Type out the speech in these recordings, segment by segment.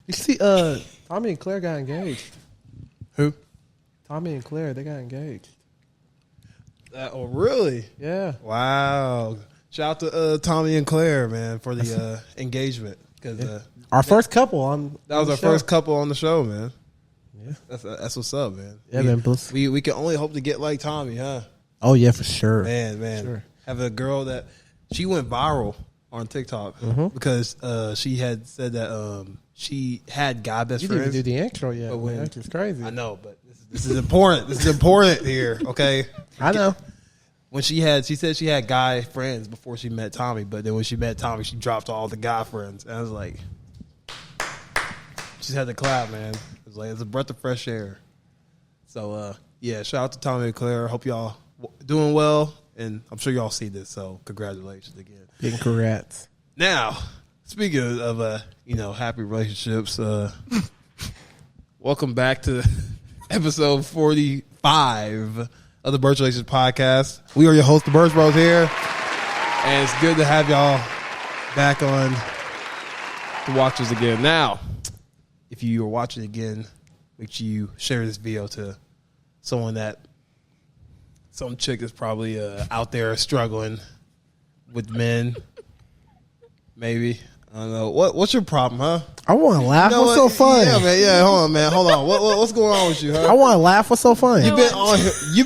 You see, Tommy and Claire got engaged. Who? Tommy and Claire, they got engaged. Oh, really? Yeah. Wow. Shout out to Tommy and Claire, man, for the engagement. Because our first couple on that was our first couple on the show, man. Yeah. That's what's up, man. Yeah, man. We can only hope to get like Tommy, huh? Oh, yeah, for sure. Man. Sure. Have a girl that she went viral on TikTok because she had said that she had guy best friends. You didn't even do the intro yet. But That's just crazy. I know, but this is important. This is important here, okay? I know. When she said she had guy friends before she met Tommy, but then when she met Tommy, she dropped all the guy friends. And I was like, she had to clap, man. It was like, it's a breath of fresh air. So, yeah, shout out to Tommy and Claire. Hope y'all doing well, and I'm sure y'all see this, so congratulations again. Big congrats. Now, speaking of, happy relationships, welcome back to episode 45 of the Burchalations podcast. We are your hosts, the Birch Bros here, and it's good to have y'all back on to watch us again. Now, if you are watching again, make sure you share this video to someone that some chick is probably out there struggling with men. Maybe. I don't know. What's your problem, huh? I want to laugh. What's so funny? Yeah, man. Yeah, hold on. What's going on with you, huh? I want to laugh. What's so funny? You've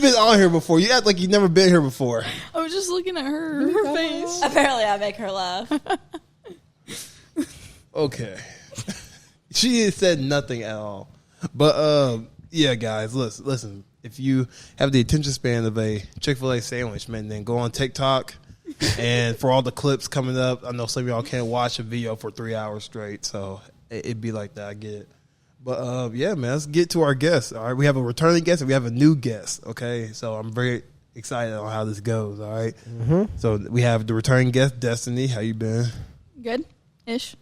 been on here before. You act like you've never been here before. I was just looking at her face. Apparently, I make her laugh. Okay. She said nothing at all. But yeah, guys, listen. If you have the attention span of a Chick-fil-A sandwich, man, then go on TikTok. And for all the clips coming up, I know some of y'all can't watch a video for 3 hours straight, so it'd be like that. I get it. But yeah, man, let's get to our guests. All right, we have a returning guest and we have a new guest. Okay, so I'm very excited on how this goes. All right, So we have the returning guest, Destiny. How you been? Good, ish.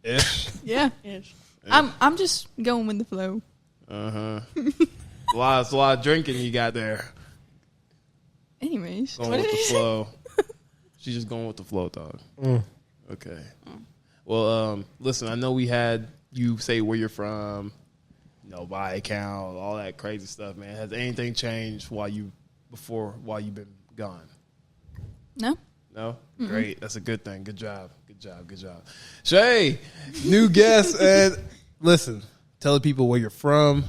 Ish. Yeah, ish. I'm just going with the flow. A lot of drinking you got there. Anyways, Going with the flow. She's just going with the flow, dog. Okay. Well, listen, I know we had you say where you're from, buy account, all that crazy stuff, man. Has anything changed while you've been gone? No. No? Mm-hmm. Great. That's a good thing. Good job. Shay, new guest. And listen, tell the people where you're from,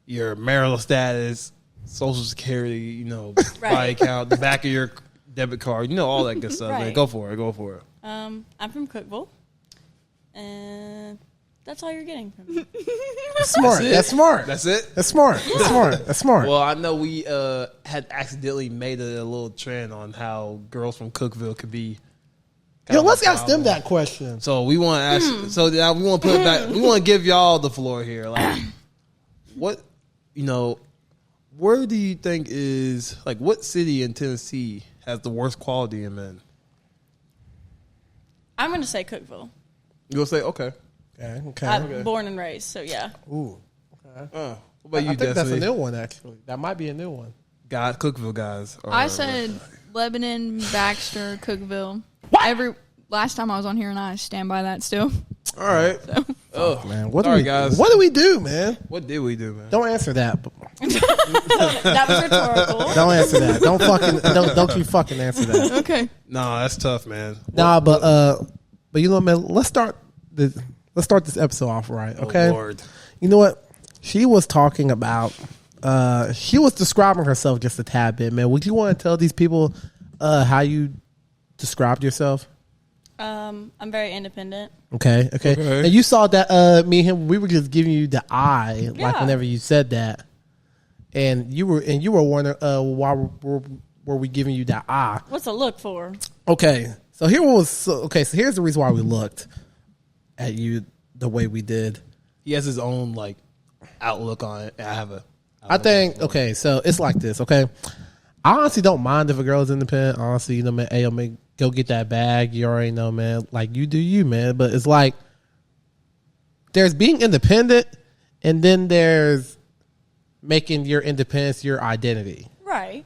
your marital status, Social Security, right. Buy account, the back of your debit card, all that good stuff. Right. Man, go for it. I'm from Cookeville, and that's all you're getting from me. That's smart. That's smart. That's it. That's smart. Yeah. That's smart. Well, I know we had accidentally made a little trend on how girls from Cookeville could be. Yo, let's ask them that question. So we want to ask. So now we want to put it back. We want to give y'all the floor here. Like, what where do you think is what city in Tennessee has the worst quality in men? I'm going to say Cookeville. You gonna say okay? Okay. I'm born and raised, so yeah. Ooh. Okay. What about you, I think Destiny? that's a new one, actually. That might be a new one. Cookeville guys. I said Lebanon, Baxter, Cookeville. Last time I was on here, and I stand by that still. All right. So. Man, guys. What do we do, man? What did we do, man? Don't answer that. That was rhetorical. Don't answer that. Don't you fucking answer that. Okay. Nah, that's tough, man. Nah, but man, let's start this episode off right, okay? Oh, Lord. You know what? She was talking about she was describing herself just a tad bit, man. Would you want to tell these people how you described yourself? I'm very independent. Okay. And you saw that me and him, we were just giving you the eye, like whenever you said that, and you were wondering why were we giving you that eye? What's a look for? Okay, so here's the reason why we looked at you the way we did. He has his own outlook on it. I think okay, so it's like this. Okay, I honestly don't mind if a girl's independent. Honestly, man, man, go get that bag. You already know, man. You do you, man. But it's there's being independent, and then there's making your independence your identity. Right.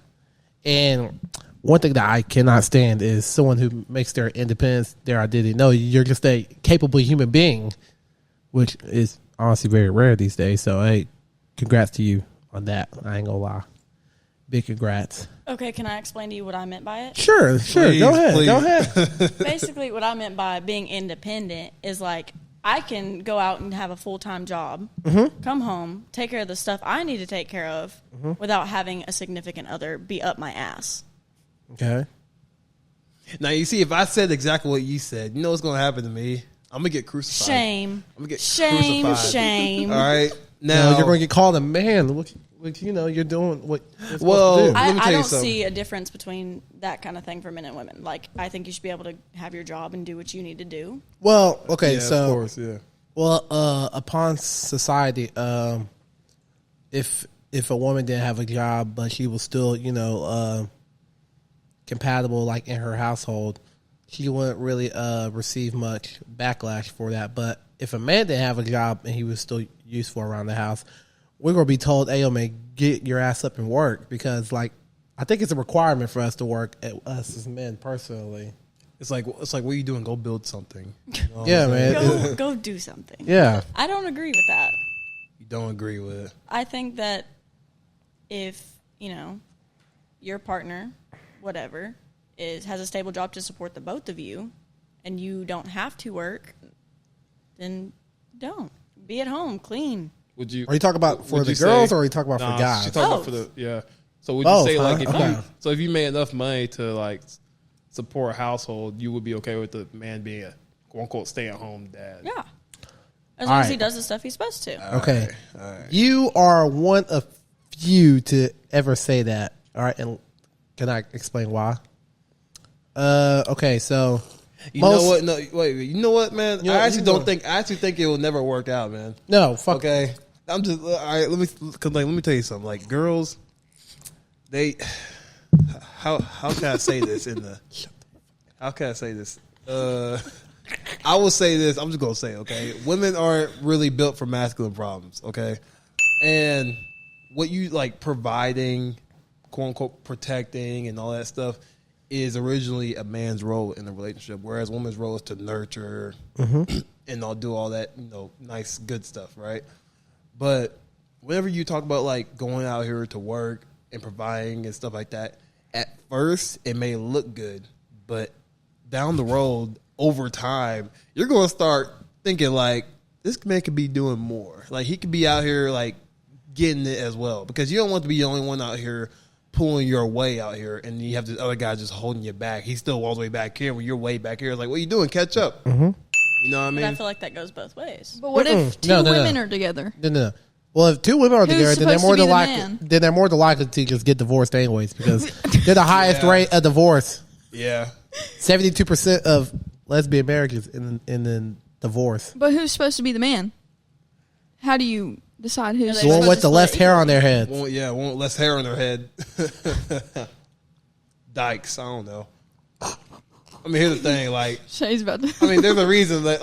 And one thing that I cannot stand is someone who makes their independence their identity. No, you're just a capable human being which is honestly very rare these days. So, hey, congrats to you on that. I ain't gonna lie. Big congrats. Okay, can I explain to you what I meant by it? Sure. Please, Go ahead. please. Go ahead. Basically, what I meant by being independent is like I can go out and have a full-time job, come home, take care of the stuff I need to take care of without having a significant other be up my ass. Okay. Now you see, if I said exactly what you said, you know what's gonna happen to me? I'm gonna get crucified. Shame. I'm gonna get Shame, crucified. shame. All right. Now Now you're going to get called a man. Which you're doing what. You're Well, supposed to do. let me tell I you don't something. see a difference between that kind of thing for men and women. Like, I think you should be able to have your job and do what you need to do. Well, okay, yeah, so of course, yeah. well, upon society, if a woman didn't have a job but she was still, compatible, like in her household, she wouldn't really receive much backlash for that. But if a man didn't have a job and he was still useful around the house, we're gonna be told, "Hey, yo, man, get your ass up and work," because, like, I think it's a requirement for us to work. Us as men, personally. It's like what are you doing? Go build something. You know what Yeah, I'm saying? man. Go do something. Yeah. I don't agree with that. You don't agree with it. I think that if, your partner, whatever, has a stable job to support the both of you and you don't have to work, then don't. Be at home, clean. Would you? Are you talking about for would the you girls say- or are you talking about Nah, for guys? She's talking about Both. for the yeah. So would Both, you say huh? like if Okay. if you made enough money to like support a household, you would be okay with the man being a quote unquote stay at home dad? Yeah. As All long as he right. does the stuff he's supposed to. Okay. All right. You are one of few to ever say that. All right, and can I explain why? Okay, so You know what? No, wait. You know what, man? You know- I actually you don't know- think. I actually think it will never work out, man. No, fuck. Okay. I'm just all right. Let me tell you something. Like girls, they how can I say this in the how can I say this? I will say this. I'm just gonna say, okay, women aren't really built for masculine problems, okay, and what you like providing, quote unquote, protecting, and all that stuff is originally a man's role in the relationship, whereas woman's role is to nurture and I'll do all that, nice, good stuff, right? But whenever you talk about like going out here to work and providing and stuff like that, at first it may look good, but down the road, over time, you're going to start thinking like this man could be doing more. Like he could be out here like getting it as well, because you don't want to be the only one out here pulling your way out here, and you have this other guy just holding you back. He's still all the way back here when you're way back here. It's like, what are you doing? Catch up. Mm-hmm. You know what I But I mean? feel like that goes both ways. But what if two No. women are together? No. Well, if two women are Who's together, then they're supposed more to be than the likely. man? Then they're more than likely to just get divorced anyways, because they're the highest Yeah. rate of divorce. Yeah. 72% of lesbian marriages in divorce. But who's supposed to be the man? How do you decide who's The one supposed with to the less split hair on their head. Want less hair on their head. Dykes, I don't know. I mean, here's the thing, like, Shay's about to. I mean, there's a reason that,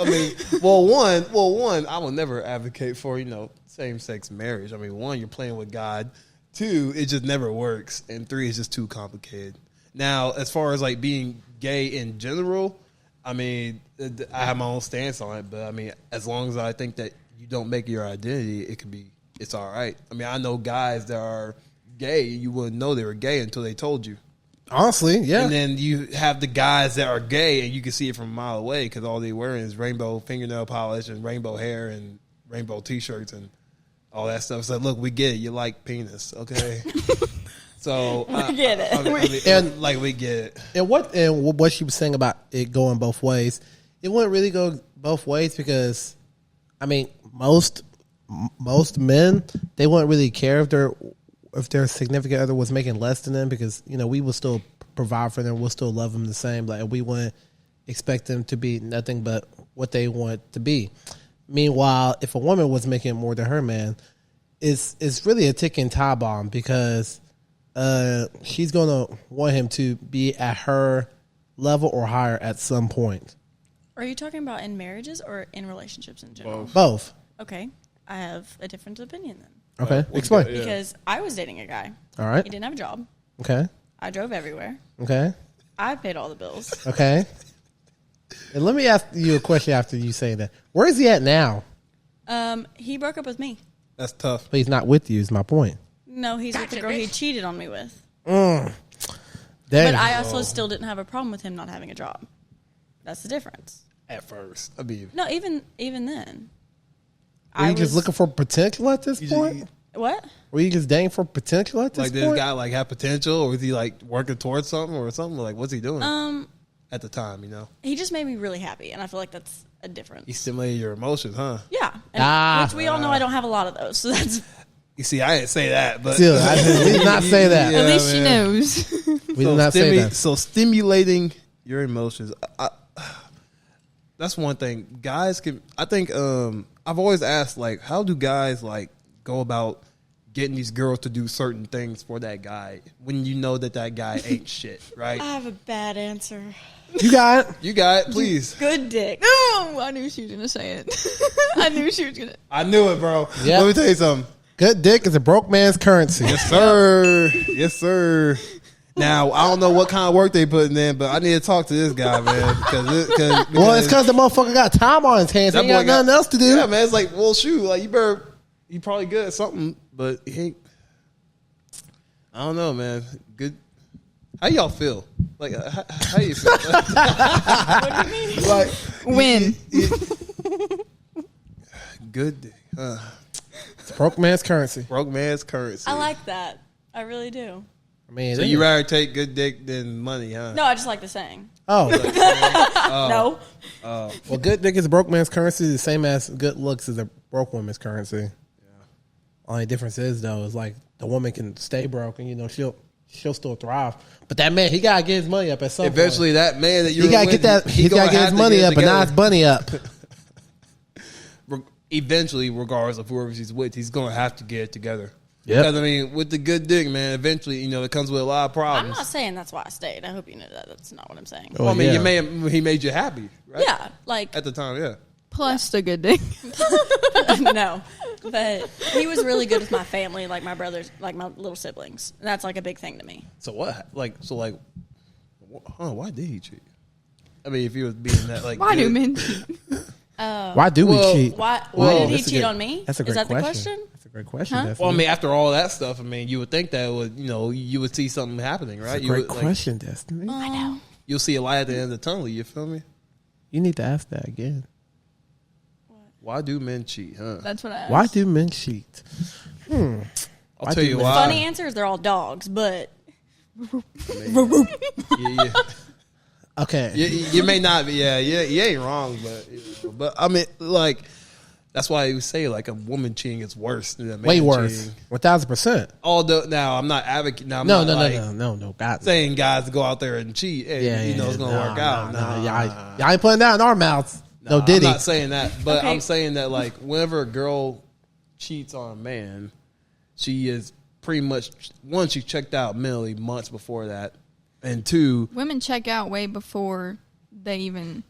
one, I will never advocate for, same-sex marriage. I mean, one, you're playing with God. Two, it just never works. And three, it's just too complicated. Now, as far as, like, being gay in general, I mean, I have my own stance on it. But, I mean, as long as I think that you don't make it your identity, it's all right. I mean, I know guys that are gay, you wouldn't know they were gay until they told you. Honestly, yeah. And then you have the guys that are gay, and you can see it from a mile away because all they're wearing is rainbow fingernail polish and rainbow hair and rainbow T-shirts and all that stuff. So, look, we get it. You like penis, okay? So We get it. We get it. And what she was saying about it going both ways, it wouldn't really go both ways because, I mean, most men, they wouldn't really care if their significant other was making less than them, because we will still provide for them, we'll still love them the same, like we wouldn't expect them to be nothing but what they want to be. Meanwhile, if a woman was making more than her man, it's really a ticking time bomb, because she's gonna want him to be at her level or higher at some point. Are you talking about in marriages or in relationships in general? Both. Okay. I have a different opinion then. Okay, explain. Yeah. Because I was dating a guy. All right. He didn't have a job. Okay. I drove everywhere. Okay. I paid all the bills. Okay. And let me ask you a question after you say that. Where is he at now? He broke up with me. That's tough. But he's not with you. Is my point. No, he's with the girl he cheated on me with. Damn. But I also still didn't have a problem with him not having a job. That's the difference. At first, I mean, No, even then. Were you just looking for potential at this point? What? Were you just dating for potential at this like point? this guy like have potential, or was he like working towards something or something? Like, what's he doing at the time? He just made me really happy, and I feel like that's a difference. He stimulated your emotions, huh? Yeah, and, which we all know I don't have a lot of those. So that's You see, I didn't say that, but Still, we did not say that. At least she man. knows. We did not say that. So stimulating your emotions, that's one thing. Guys can. I think I've always asked, like, how do guys like go about getting these girls to do certain things for that guy when you know that guy ain't shit, right? I have a bad answer. You got it. You got it, please. Good dick. No, I knew she was gonna say it. I knew she was gonna. I knew it, bro. Yeah. Let me tell you something. Good dick is a broke man's currency. Yes, sir. Yes, sir. Now, I don't know what kind of work they putting in, but I need to talk to this guy, man. Well, it's because the motherfucker got time on his hands. He ain't got nothing else to do. Yeah, man. It's like, well, shoot. Like, you probably good at something, but he ain't. I don't know, man. Good. How y'all feel? Like, how you feel? What do you mean? Like, Win. good dick. It's broke man's currency. Broke man's currency. I like that. I really do. I mean, So you rather take good dick than money, huh? No, I just like the saying. oh, No. well, good dick is a broke man's currency, the same as good looks is a broke woman's currency. Yeah. Only difference is though, is like the woman can stay broke and she'll still thrive. But that man, he gotta get his money up at some Eventually, point. that man that you He gotta get that. He gotta get his money up, but not his bunny up. Eventually, regardless of whoever he's with, he's gonna have to get it together. Yep. Because I mean, with the good dick, man, eventually, it comes with a lot of I'm problems. not saying that's why I stayed. I hope you know that. That's not what I'm saying. Oh, Well, I mean, yeah. he made you happy, right? Yeah, like At the time, yeah. Plus the good dick. no, but he was really good with my family, like my brothers, like my little siblings. And that's like a big thing to me. So what? Why did he cheat? I mean, if he was being that, like, Why do good- men cheat? Why do we cheat? Why Well, did he that's a cheat good- on me? That's a great Is that question. the question? That's a great question. Huh? Destiny. Well, I mean, after all that stuff, I mean, you would think that would, you would see something happening, right? That's a You great would, question, Destiny. I know. You'll see a light at the end of the tunnel. You feel me? You need to ask that again. Why do men cheat? Huh? That's what I asked. Why do men cheat? I'll Why tell do you men- why. Funny answer is they're all dogs, but Yeah. Okay. You may not be. Yeah, you ain't wrong, but I mean, like, that's why you say like a woman cheating is worse than a man Way worse. cheating. 1,000%. Although now I'm not advocating. Now I'm No, not no. God. saying guys go out there and cheat. And, it's gonna work out. Nah. Y'all ain't putting that in our mouths. No, I'm Diddy. not saying that, but Okay. I'm saying that like whenever a girl cheats on a man, she is pretty much one. She checked out mentally months before that, and two, Women check out way before they even,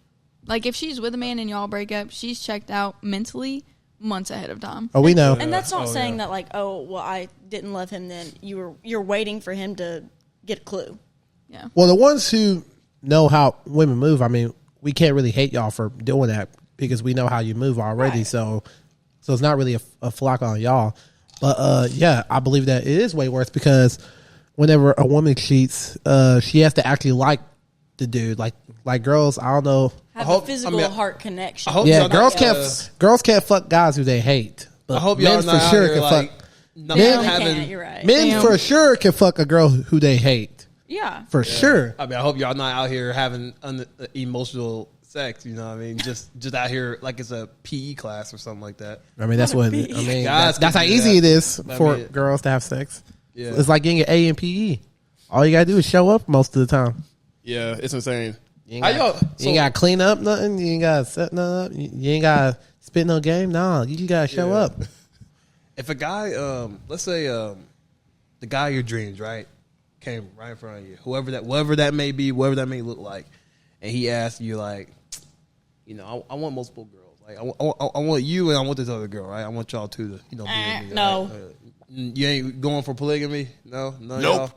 like, if she's with a man and y'all break up, she's checked out mentally months ahead of time. Oh, we know. and that's not Oh, saying yeah. that like, oh, well, I didn't love him then. You're waiting for him to get a clue. Yeah. Well, the ones who know how women move, I mean, we can't really hate y'all for doing that because we know how you move already. Right. So it's not really a flock on y'all. But yeah, I believe that it is way worse because whenever a woman cheats, she has to actually like the dude. Like girls, I don't know. Have hope- a physical I mean, heart connection. I hope Yeah, y'all girls not, girls can't fuck guys who they hate. But I hope y'all men not for out sure here can like fuck. not Yeah, they having. can't. You're right. Men Damn. for sure can fuck a girl who they hate. Yeah. For sure. I mean, I hope y'all not out here having emotional sex. You know what I mean? Just out here like it's a PE class or something like that. I mean, that's what. I mean, Guys that's how can do easy that. it is I for mean- girls to have sex. Yeah. It's like getting an A in PE. All you gotta do is show up most of the time. Yeah, it's insane. You How ain't, y'all? you ain't gotta clean up nothing. You ain't gotta set nothing up. You ain't gotta spit no game. No, you just gotta show Yeah. up. If a guy, let's say, the guy of your dreams, right, came right in front of you, whoever that may be, whatever that may look like, and he asked you like, I want multiple girls. Like I want you and I want this other girl, right? I want y'all two to, be with me. no. Right? You ain't going for polygamy? No, Nope. y'all?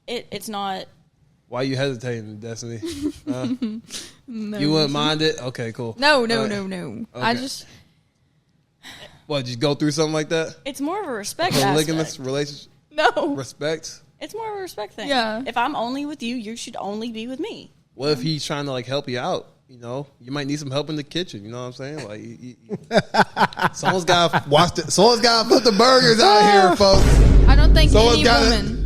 It's not. Why you hesitating, Destiny? No. You wouldn't mind it? Okay, cool. No. Okay. I just, What, just go through something like that? It's more of a respect Polygamous aspect. relationship? No. Respect? It's more of a respect thing. Yeah. If I'm only with you, you should only be with me. What if he's trying to like help you out? You know, you might need some help in the kitchen. You know what I'm saying? Like, someone's got to watch it. Someone's got to put the burgers out here, folks. I don't think Someone's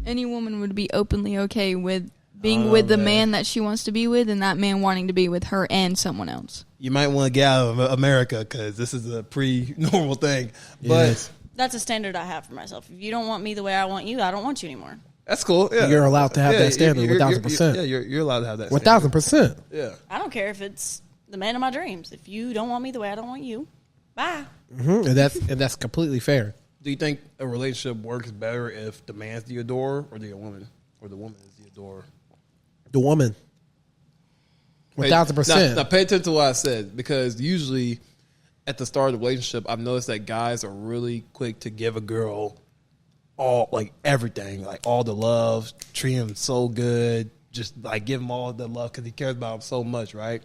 any woman would be openly okay with being with the man that she wants to be with, and that man wanting to be with her and someone else. You might want to get out of America because this is a pre-normal thing. But Yes. That's a standard I have for myself. If you don't want me the way I want you, I don't want you anymore. that's cool. Yeah. You're allowed to have that standard, 1000%. Yeah, you're allowed to have that. 1000%. Yeah. I don't care if it's the man of my dreams. If you don't want me the way I don't want you, bye. And that's completely fair. Do you think a relationship works better if the man's the adorer or the woman, or the woman is the adorer? The woman. 1000%. Now, pay attention to what I said, because usually at the start of the relationship, I've noticed that guys are really quick to give a girl all, like, everything, like all the love, treat him so good, just like give him all the love because he cares about him so much, right?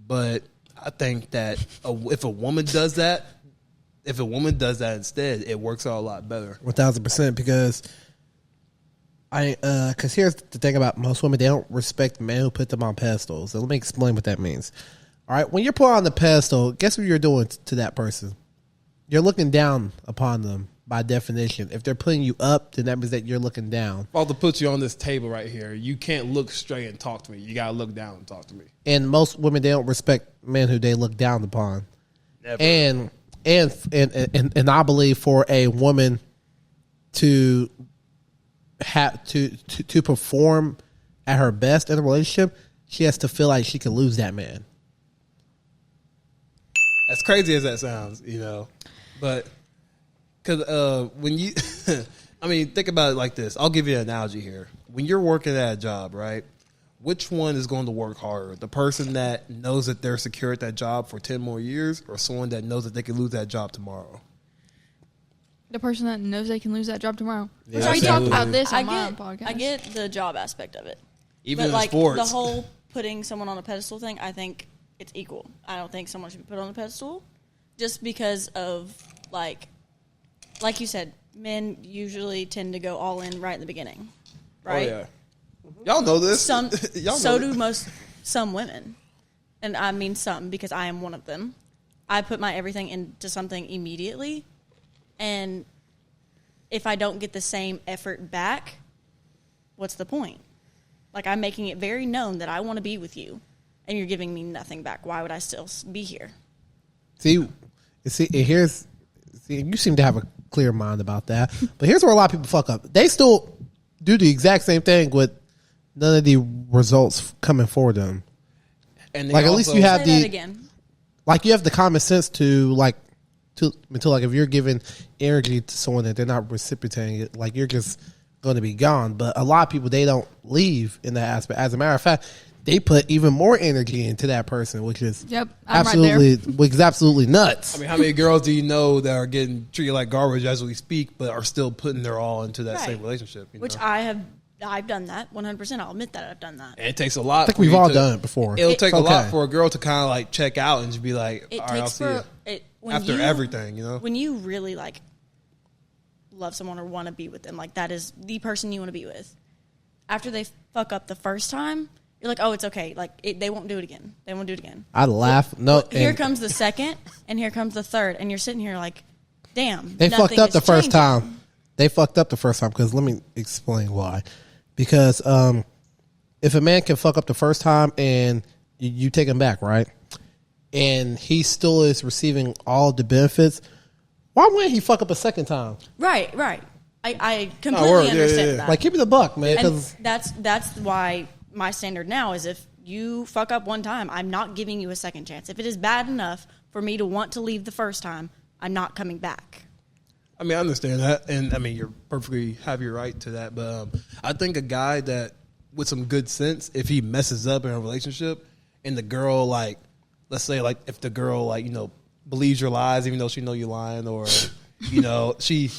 But I think that if a woman does that instead, it works out a lot better. 1000%, because because here's the thing about most women, they don't respect men who put them on pedestals. So let me explain what that means. All right, when you're put on the pedestal, guess what you're doing to that person? You're looking down upon them by definition. If they're putting you up, then that means that you're looking down. If I was to put you on this table right here, you can't look straight and talk to me. You got to look down and talk to me. And most women, they don't respect men who they look down upon. Never. And I believe for a woman to have to perform at her best in a relationship, she has to feel like she can lose that man. As crazy as that sounds, you know, but because when you, I mean, think about it like this. I'll give you an analogy here. When you're working at a job, right? Which one is going to work harder? The person that knows that they're secure at that job for 10 more years, or someone that knows that they could lose that job tomorrow? The person that knows they can lose that job tomorrow. Yeah, We talked absolutely. about this on I my get, podcast. I get the job aspect of it. Even But in like sports. the whole putting someone on a pedestal thing, I think it's equal. I don't think someone should be put on a pedestal just because of like you said, men usually tend to go all in right in the beginning, right? Oh, yeah. Y'all know this. Some Y'all so know do this. some women, and I mean some because I am one of them. I put my everything into something immediately, and if I don't get the same effort back, what's the point? Like, I'm making it very known that I want to be with you, and you're giving me nothing back. Why would I still be here? See, you seem to have a clear mind about that. But here's where a lot of people fuck up. They still do the exact same thing with none of the results coming for them. And they Like, at least also- you have Say that the again. like you have the common sense to if you're giving energy to someone that they're not reciprocating it, like you're just going to be gone. But a lot of people, they don't leave in that aspect. As a matter of fact, they put even more energy into that person, which is Yep, I'm right there. which is absolutely nuts. I mean, how many girls do you know that are getting treated like garbage as we speak, but are still putting their all into that Right. same relationship? You Which know? I've done that 100%. I'll admit that I've done that. And it takes a lot. I think for we've you all to- done it before. It'll It's take a lot okay. for a girl to kind of like check out and just be like, It all right, I'll takes see you. when After you- everything, you know? When you really like love someone or want to be with them, like that is the person you want to be with. After they fuck up the first time, you're like, oh, it's okay. Like they won't do it again. They won't do it again. I laugh. No, But here and comes the second, and here comes the third, and you're sitting here like, damn. they nothing fucked up is the first changing. time. They fucked up the first time because let me explain why. Because if a man can fuck up the first time and you take him back, right, and he still is receiving all the benefits, why wouldn't he fuck up a second time? Right. I completely word. Yeah, understand yeah. that. Like, give me the buck, man. and 'Cause that's why my standard now is if you fuck up one time, I'm not giving you a second chance. If it is bad enough for me to want to leave the first time, I'm not coming back. I mean, I understand that, and I mean, you're perfectly have your right to that. But I think a guy that with some good sense, if he messes up in a relationship, and the girl, like, let's say, like, if the girl, like, you know, believes your lies, even though she know you're lying, or you know, she,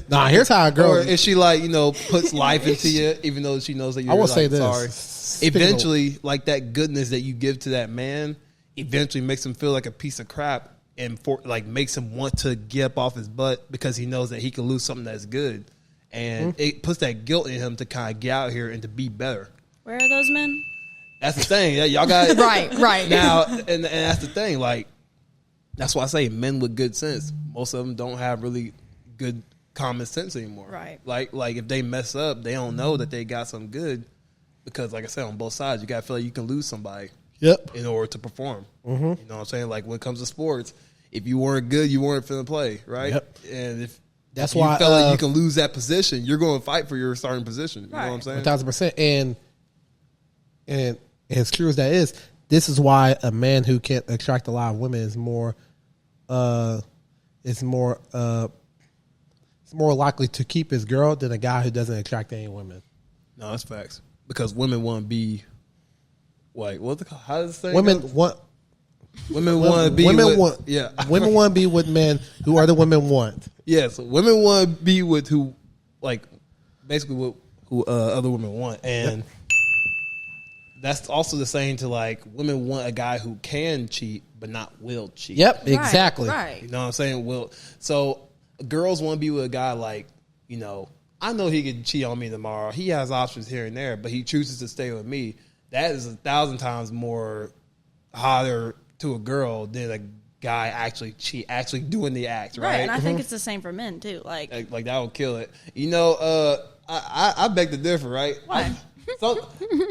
nah, here's how a girl. or if she, like, you know, puts life into you, even though she knows that you're, I will like, say this. sorry. Speaking of- Eventually, like, that goodness that you give to that man, eventually makes him feel like a piece of crap. and makes him want to get up off his butt because he knows that he can lose something that's good, and it puts that guilt in him to kind of get out here and to be better. Where are those men? That's the thing. Yeah, y'all got right now, and that's the thing. Like, that's why I say men with good sense. Most of them don't have really good common sense anymore. Right. Like if they mess up, they don't know that they got some good, because like I said, on both sides, you got to feel like you can lose somebody. Yep. In order to perform. You know what I'm saying? Like when it comes to sports, if you weren't good, you weren't finna play, right? Yep. And if that's you why feel like you can lose that position, you're going to fight for your starting position. You know what I'm saying? 1,000%. And as true as that is, this is why a man who can't attract a lot of women is more likely to keep his girl than a guy who doesn't attract any women. No, that's facts. Because women want to be, like, what's it called? How does this thing Women go? want. Women want to be women with, want. yeah. Women want to be with men who are the women want. Yeah, so women want to be with who, like, basically what who other women want. And that's also the same to, like, women want a guy who can cheat but not will cheat. Yep, exactly. Right. You know what I'm saying? Will. So girls want to be with a guy like, you know, I know he could cheat on me tomorrow. He has options here and there, but he chooses to stay with me. That is 1,000 times more hotter to a girl than a guy actually doing the act, right? Right, and I think it's the same for men too. Like that would kill it. You know, I beg to differ, right? Why? So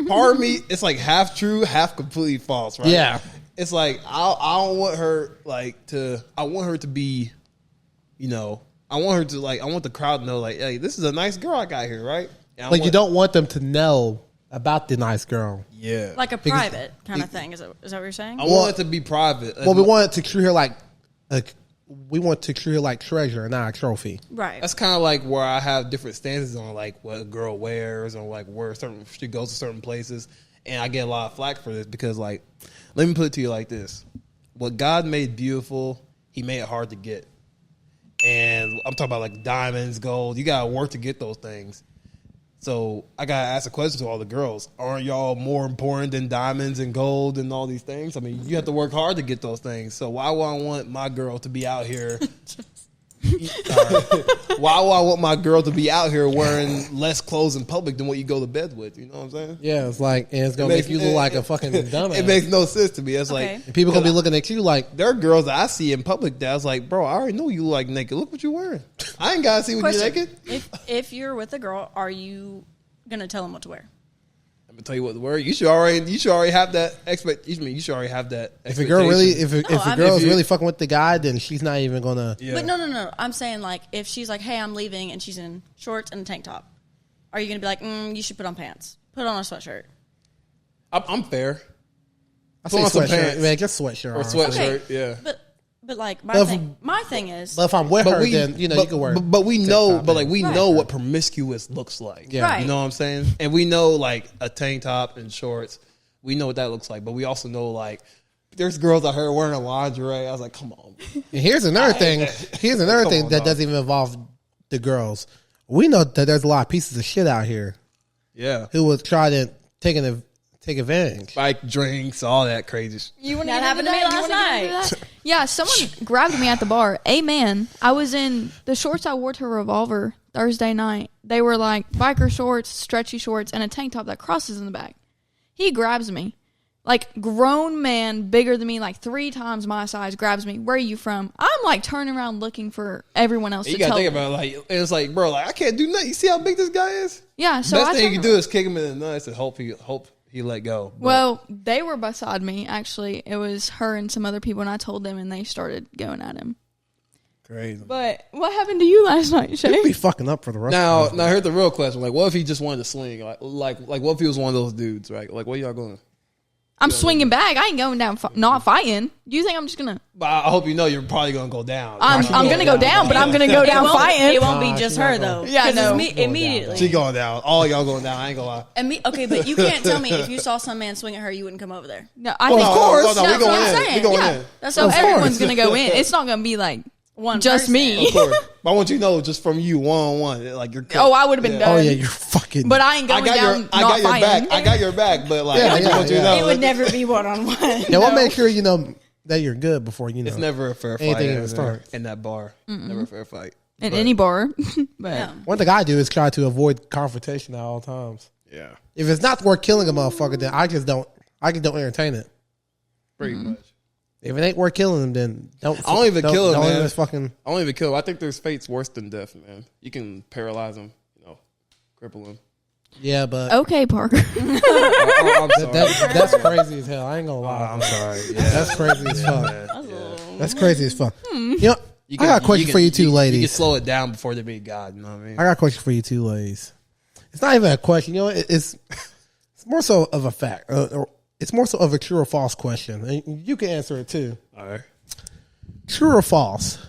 part of me, it's like half true, half completely false, right? Yeah. It's like I don't want her I want her to be, you know, I want her to I want the crowd to know hey, this is a nice girl I got here, right? Like you don't want them to know about the nice girl. Yeah. like a private kind of thing. Is that what you're saying? I want it to be private. Well, we want to treat her like treasure, not a trophy. Right. That's kind of like where I have different stances on like what a girl wears or like where she goes to certain places, and I get a lot of flack for this because let me put it to you like this: what God made beautiful, He made it hard to get, and I'm talking about like diamonds, gold. You gotta work to get those things. So I gotta ask a question to all the girls: aren't y'all more important than diamonds and gold and all these things? I mean, you have to work hard to get those things. So why would I want my girl to be out here? Why would I want my girl to be out here wearing less clothes in public than what you go to bed with? You know what I'm saying? Yeah, it's like, and it's gonna make you look like a fucking dumbass. It makes no sense to me. It's Okay. like And people gonna be looking at you like, there are girls that I see in public that I was like, bro, I already know you look like naked. Look what you're wearing. I ain't gotta see when you're Question. naked. If you're with a girl, are you gonna tell them what to wear? I'm gonna tell you what the word. You should already have that expectation. You should already have that. if a girl really, if a I girl mean, is really fucking with the guy, then she's not even gonna. Yeah. But no. I'm saying if she's like, hey, I'm leaving, and she's in shorts and a tank top, are you gonna be like, you should put on pants, put on a sweatshirt? I'm fair. I say Put on some sweatshirt, pants. man, just sweatshirt. Or honestly. sweatshirt, yeah. But like But my thing is, But if I'm with her, then you can wear. But we know, top, but like we Right. know what promiscuous looks like. Yeah. Right. You know what I'm saying? And we know like a tank top and shorts. We know what that looks like. But we also know like there's girls out here wearing a lingerie. I was like, come on. And here's another thing. Here's another Come thing on, that dog. doesn't even involve the girls. We know that there's a lot of pieces of shit out here Yeah. who would try to take advantage. Like drinks, all that crazy shit. You want That happened to me last night. Yeah, someone grabbed me at the bar. A man. I was in the shorts I wore to Revolver Thursday night. They were like biker shorts, stretchy shorts, and a tank top that crosses in the back. He grabs me. Like, grown man, bigger than me, like 3 times my size, grabs me. Where are you from? I'm like turning around looking for everyone else You to gotta tell think me. about it, like it's like, bro, like I can't do nothing. You see how big this guy is? Yeah, so Best I thing you turned can do is kick him in the nuts and hope he let go. But Well, they were beside me, actually. It was her and some other people, and I told them, and they started going at him. crazy. But what happened to you last night, You'd Shay? be fucking up for the rest. Now of us. here's the real question. Like, what if he just wanted to sling? Like what if he was one of those dudes, right? Like, what y'all going? I'm swinging back. I ain't going down, not fighting. Do you think I'm just going to... But I hope you know you're probably gonna go down. I'm going to go down, but I'm going to go down It fighting. won't be Nah, just she her not though. Yeah, 'Cause no. it's immediately. She going down. All y'all going down. I ain't gonna lie. Okay, but you can't tell me if you saw some man swing at her, you wouldn't come over there. No, I Well, think... of course. No, we That's going what I'm in. saying. We going Yeah. in. That's So what I'm everyone's saying. going to go in. It's not going to be like One just person. me. Of course. But I want you to know, just from you, 1-on-1, like you're. Oh, I would have been Yeah. done. Oh yeah, you're fucking. But I ain't going down I not got your fighting. back. I got your back. But like, Yeah, I just yeah, want you to yeah. know, It would never be one on one. yeah, we'll make sure you know. that you're good before you know. It's never a fair fight anything in, even start. in that bar. Never a fair fight. In any bar. But Yeah. One thing I do is try to avoid confrontation at all times. Yeah, If it's not worth killing a motherfucker, then I just don't entertain it. pretty much. If it ain't worth killing them, then don't. I don't even kill him, don't man. even fucking. I don't even kill. I think there's fates worse than death, man. You can paralyze them, cripple them. Yeah, but okay, Parker. I'm sorry. that's crazy as hell. I ain't gonna lie. I'm sorry. Yeah. That's crazy as fuck. That's a little. That's crazy as fuck. You know, You I got a question for you two You can ladies. slow it down before they meet God. You know what I mean? I got a question for you two ladies. It's not even a question. You know, it's more so of a fact. Or it's more so of a true or false question. And you can answer it too. All right. True or false?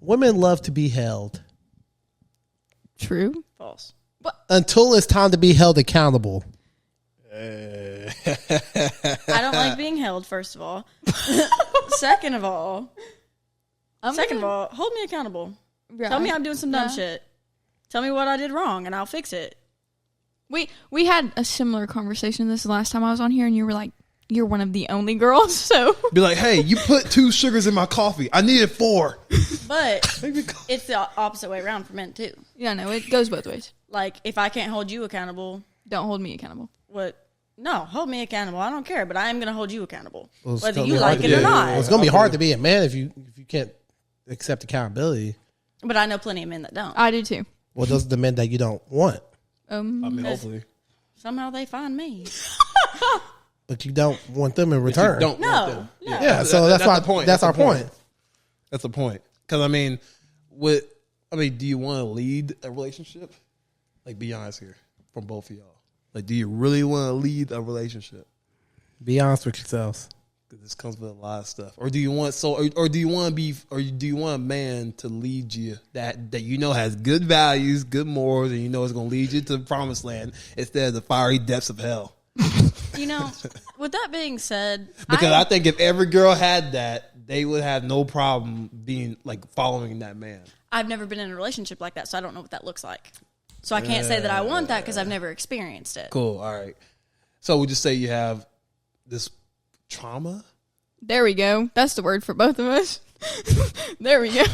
Women love to be held True. False. until it's time to be held accountable. I don't like being held, first of all. Second of all, hold me accountable. Tell me I'm doing some dumb shit. Tell me what I did wrong, and I'll fix it. We had a similar conversation this last time I was on here, and you were like, "You're one of the only girls." So Be like, hey, you put 2 sugars in my coffee. I needed 4. But it's the opposite way around for men, too. yeah, no, it goes both ways. Like, if I can't hold you accountable, Don't hold me accountable. no, hold me accountable. I don't care, but I am going to hold you accountable. Well, it's whether gonna you be like hard it to or do. not. Well, it's gonna be hard to be a man if you can't accept accountability. But I know plenty of men that don't. I do too. Well, those are the men that you don't want, I mean, hopefully. Somehow they find me. but you don't want them in return. Don't No, want them. no. Yeah, so that's why the point. that's our point. That's the point. Because, do you want to lead a relationship? Like, be honest here from both of y'all. Like, do you really want to lead a relationship? Be honest with yourselves. Because this comes with a lot of stuff. Or do you want do you want a man to lead you that has good values, good morals, and is going to lead you to the promised land instead of the fiery depths of hell? With that being said, Because I think if every girl had that, they would have no problem being following that man. I've never been in a relationship like that, so I don't know what that looks like. So I can't say that I want that because I've never experienced it. Cool. All right. So we just say you have this trauma. There we go. That's the word for both of us. There we go.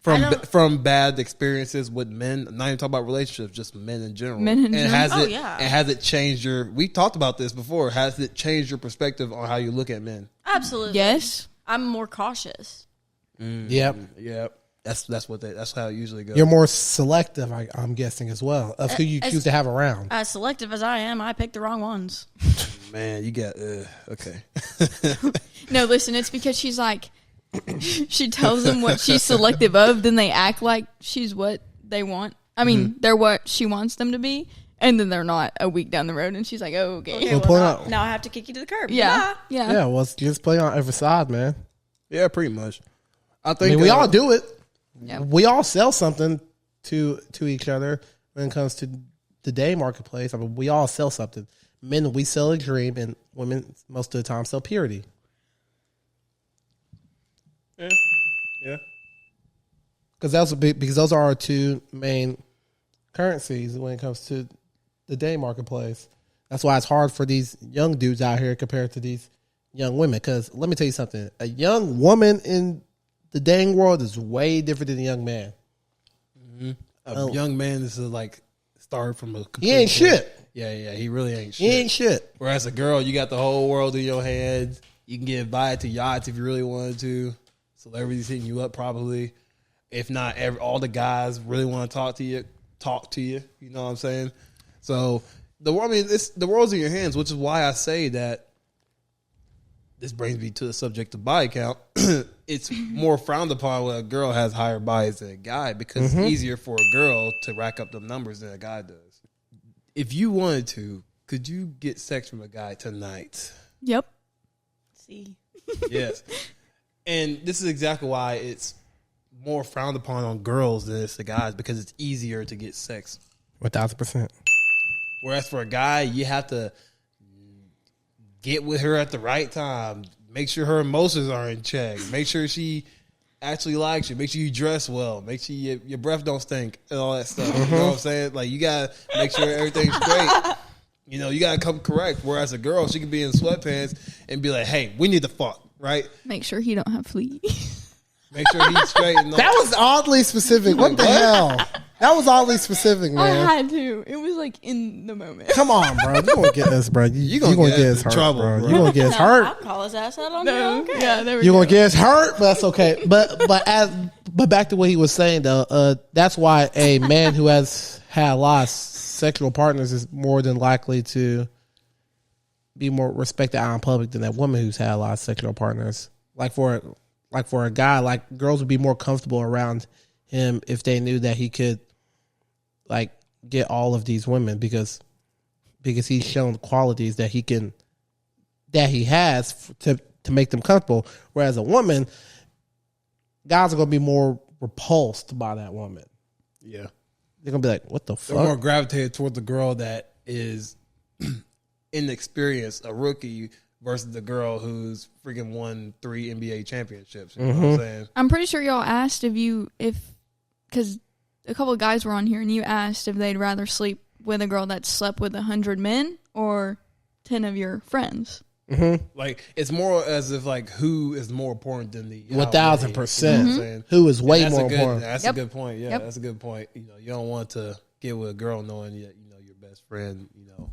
From bad experiences with men. Not even talking about relationships, just men in general. Men in and general. has it changed we talked about this before. Has it changed your perspective on how you look at men? Absolutely. Yes. I'm more cautious. Yep. Yep. That's how it usually goes. You're more selective, I'm guessing, as well, of who you choose to have around. As selective as I am, I picked the wrong ones. Man, you got okay. No, listen, it's because she's like, she tells them what she's selective of, then they act like she's what they want. I mean, they're what she wants them to be, and then they're not a week down the road, and she's like, oh, okay. Okay, Well, well, pull now I have to kick you to the curb. Yeah. Bye. Yeah. Yeah, well, just play on every side, man. Yeah, pretty much. I I think mean, we all do it. Yeah. We all sell something to each other when it comes to the day marketplace. I mean, we all sell something. Men, we sell a dream, and women, most of the time, sell purity. Yeah. Because those are our two main currencies when it comes to the day marketplace. That's why it's hard for these young dudes out here compared to these young women. Because let me tell you something: a young woman in the dating world is way different than a young man. A young man is started from a complete He ain't shit. Yeah, he really ain't shit. He ain't shit. Whereas a girl, you got the whole world in your hands. You can get invited to yachts if you really wanted to. Celebrities hitting you up probably. If not, all the guys really want to talk to you. You know what I'm saying? So the world's in your hands, which is why I say that. This brings me to the subject of body count. It's more frowned upon when a girl has higher bodies than a guy because it's easier for a girl to rack up the numbers than a guy does. If you wanted to, could you get sex from a guy tonight? Yep. See. Yes. And this is exactly why it's more frowned upon on girls than it's the guys because it's easier to get sex. 1,000%. Whereas for a guy, you have to get with her at the right time. Make sure her emotions are in check. Make sure she actually likes you. Make sure you dress well. Make sure your breath don't stink and all that stuff. You know what I'm saying? Like, you got to make sure everything's great. You got to come correct. Whereas a girl, she can be in sweatpants and be like, hey, we need to fuck. right? Make sure he don't have fleas. Make sure he's straight. And That was oddly specific. What the hell? That was oddly specific, I man. had to. It was like in the moment. Come on, bro. You gonna get us, bro. You gonna get us in hurt, trouble, bro. bro. You gonna get us I'll hurt. call his ass out on No, here. Okay. yeah, there we You go. gonna get us hurt, but that's okay. But back to what he was saying though. That's why a man who has had a lot of sexual partners is more than likely to be more respected out in public than that woman who's had a lot of sexual partners. Like for a guy, like girls would be more comfortable around him if they knew that he could like get all of these women because he's shown qualities that he has to make them comfortable. Whereas a woman, guys are gonna be more repulsed by that woman. Yeah. They're gonna be like, "What the They're more fuck?" gravitated toward the girl that is inexperienced, a rookie, versus the girl who's freaking won 3 NBA championships. You know what I'm saying? I'm pretty sure y'all asked because a couple of guys were on here and you asked if they'd rather sleep with a girl that slept with 100 men or 10 of your friends. Like, it's more as if, like, who is more important than the 1000%. You know what I'm saying? Who is way And more that's important? That's Yep. a good point. Yeah, Yep. that's a good point. You know, you don't want to get with a girl knowing that, you know, your best friend, you know.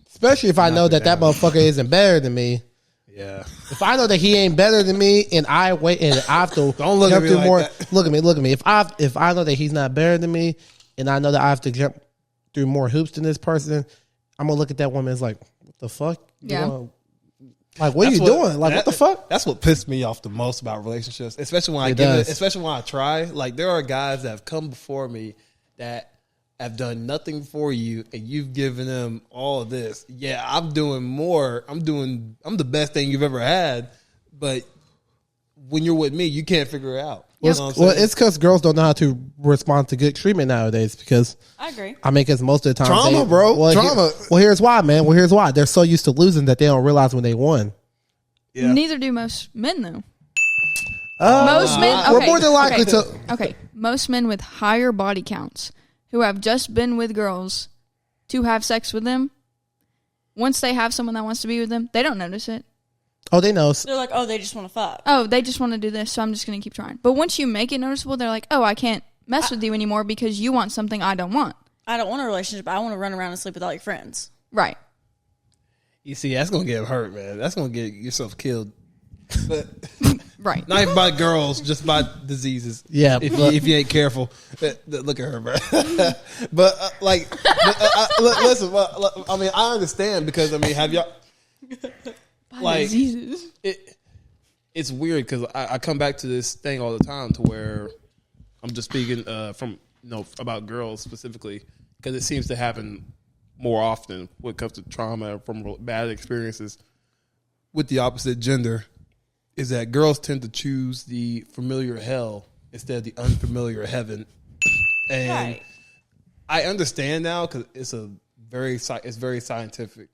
Especially if I know Knock it that down. motherfucker isn't better than me. Yeah. If I know that he ain't better than me, and I wait, and I have to Don't look jump at me through like more. that. Look at me. If I know that he's not better than me, and I know that I have to jump through more hoops than this person, I'm gonna look at that woman as like, what the fuck? Yeah. Like, what are you doing? Like, what the fuck? That's what pissed me off the most about relationships, especially when I It give does. it, especially when I try. Like, there are guys that have come before me that have done nothing for you, and you've given them all of this. Yeah, I'm doing more. I'm the best thing you've ever had, but when you're with me, you can't figure it out. You know what I'm Well, saying? it's because girls don't know how to respond to good treatment nowadays. Because I agree. I mean, because most of the time, Trauma, bro. Trauma. Here's why, man. Well, here's why. They're so used to losing that they don't realize when they won. Yeah. Neither do most men, though. Most men, we're more than likely okay. to. Okay, most men with higher body counts who have just been with girls to have sex with them, once they have someone that wants to be with them, they don't notice it. Oh, they know. They're like, oh, they just want to fuck. Oh, they just want to do this, so I'm just going to keep trying. But once you make it noticeable, they're like, oh, I can't mess with you anymore because you want something I don't want. I don't want a relationship. I want to run around and sleep with all your friends. Right. You see, that's gonna get hurt, man. That's gonna get yourself killed. But Right. not even by girls, just by diseases. Yeah, if you ain't careful. Look at her, bro. But listen. I mean, I understand because I mean, have y'all like Diseases. it's weird because I come back to this thing all the time to where I'm just speaking from about girls specifically because it seems to happen more often when it comes to trauma from bad experiences with the opposite gender. Is that girls tend to choose the familiar hell instead of the unfamiliar heaven, and Right. I understand now because it's very scientific,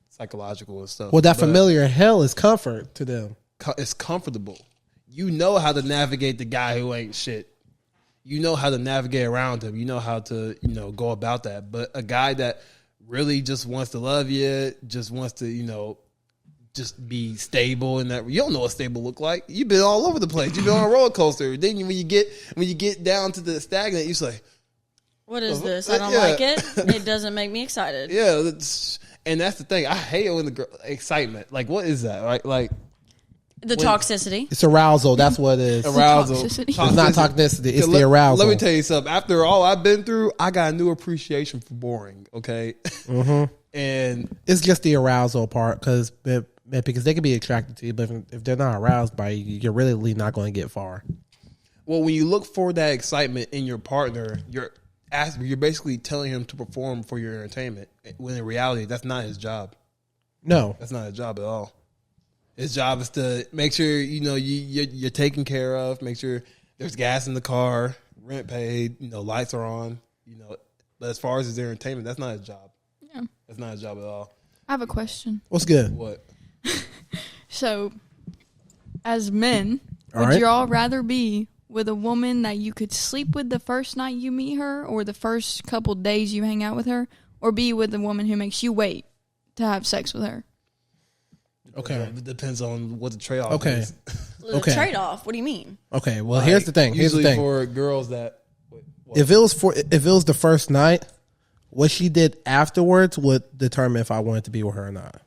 psychological and stuff. Well, that But familiar hell is comfort to them. it's comfortable. You know how to navigate the guy who ain't shit. You know how to navigate around him. You know how to go about that. But a guy that really just wants to love you, just wants to just be stable and that you don't know what stable look like. You've been all over the place. You've been on a roller coaster. Then when you get down to the stagnant, you're just like, What is this? I don't Yeah. like it. It doesn't make me excited. yeah. And that's the thing. I hate it when the girl, excitement. Like, what is that? Right? Like The toxicity. It's arousal. That's what it is. arousal. toxicity. It's not toxicity. It's the Let arousal. me tell you something. After all I've been through, I got a new appreciation for boring. Okay, and It's just the arousal part because they can be attracted to you, but if they're not aroused by you, you're really not going to get far. well, when you look for that excitement in your partner, you're basically telling him to perform for your entertainment. When in reality, that's not his job. No, That's not his job at all. His job is to make sure you're taken care of. Make sure there's gas in the car, rent paid, lights are on. But as far as his entertainment, that's not his job. Yeah. That's not his job at all. I have a question. what's good? What? So, as men, All would right. you all rather be with a woman that you could sleep with the first night you meet her or the first couple days you hang out with her, or be with a woman who makes you wait to have sex with her? Okay. It depends on what the trade off Okay. is. The Okay. trade off. What do you mean? Okay. Well, here's the thing. Here's the Usually thing. for girls that. What? If it was the first night, what she did afterwards would determine if I wanted to be with her or not.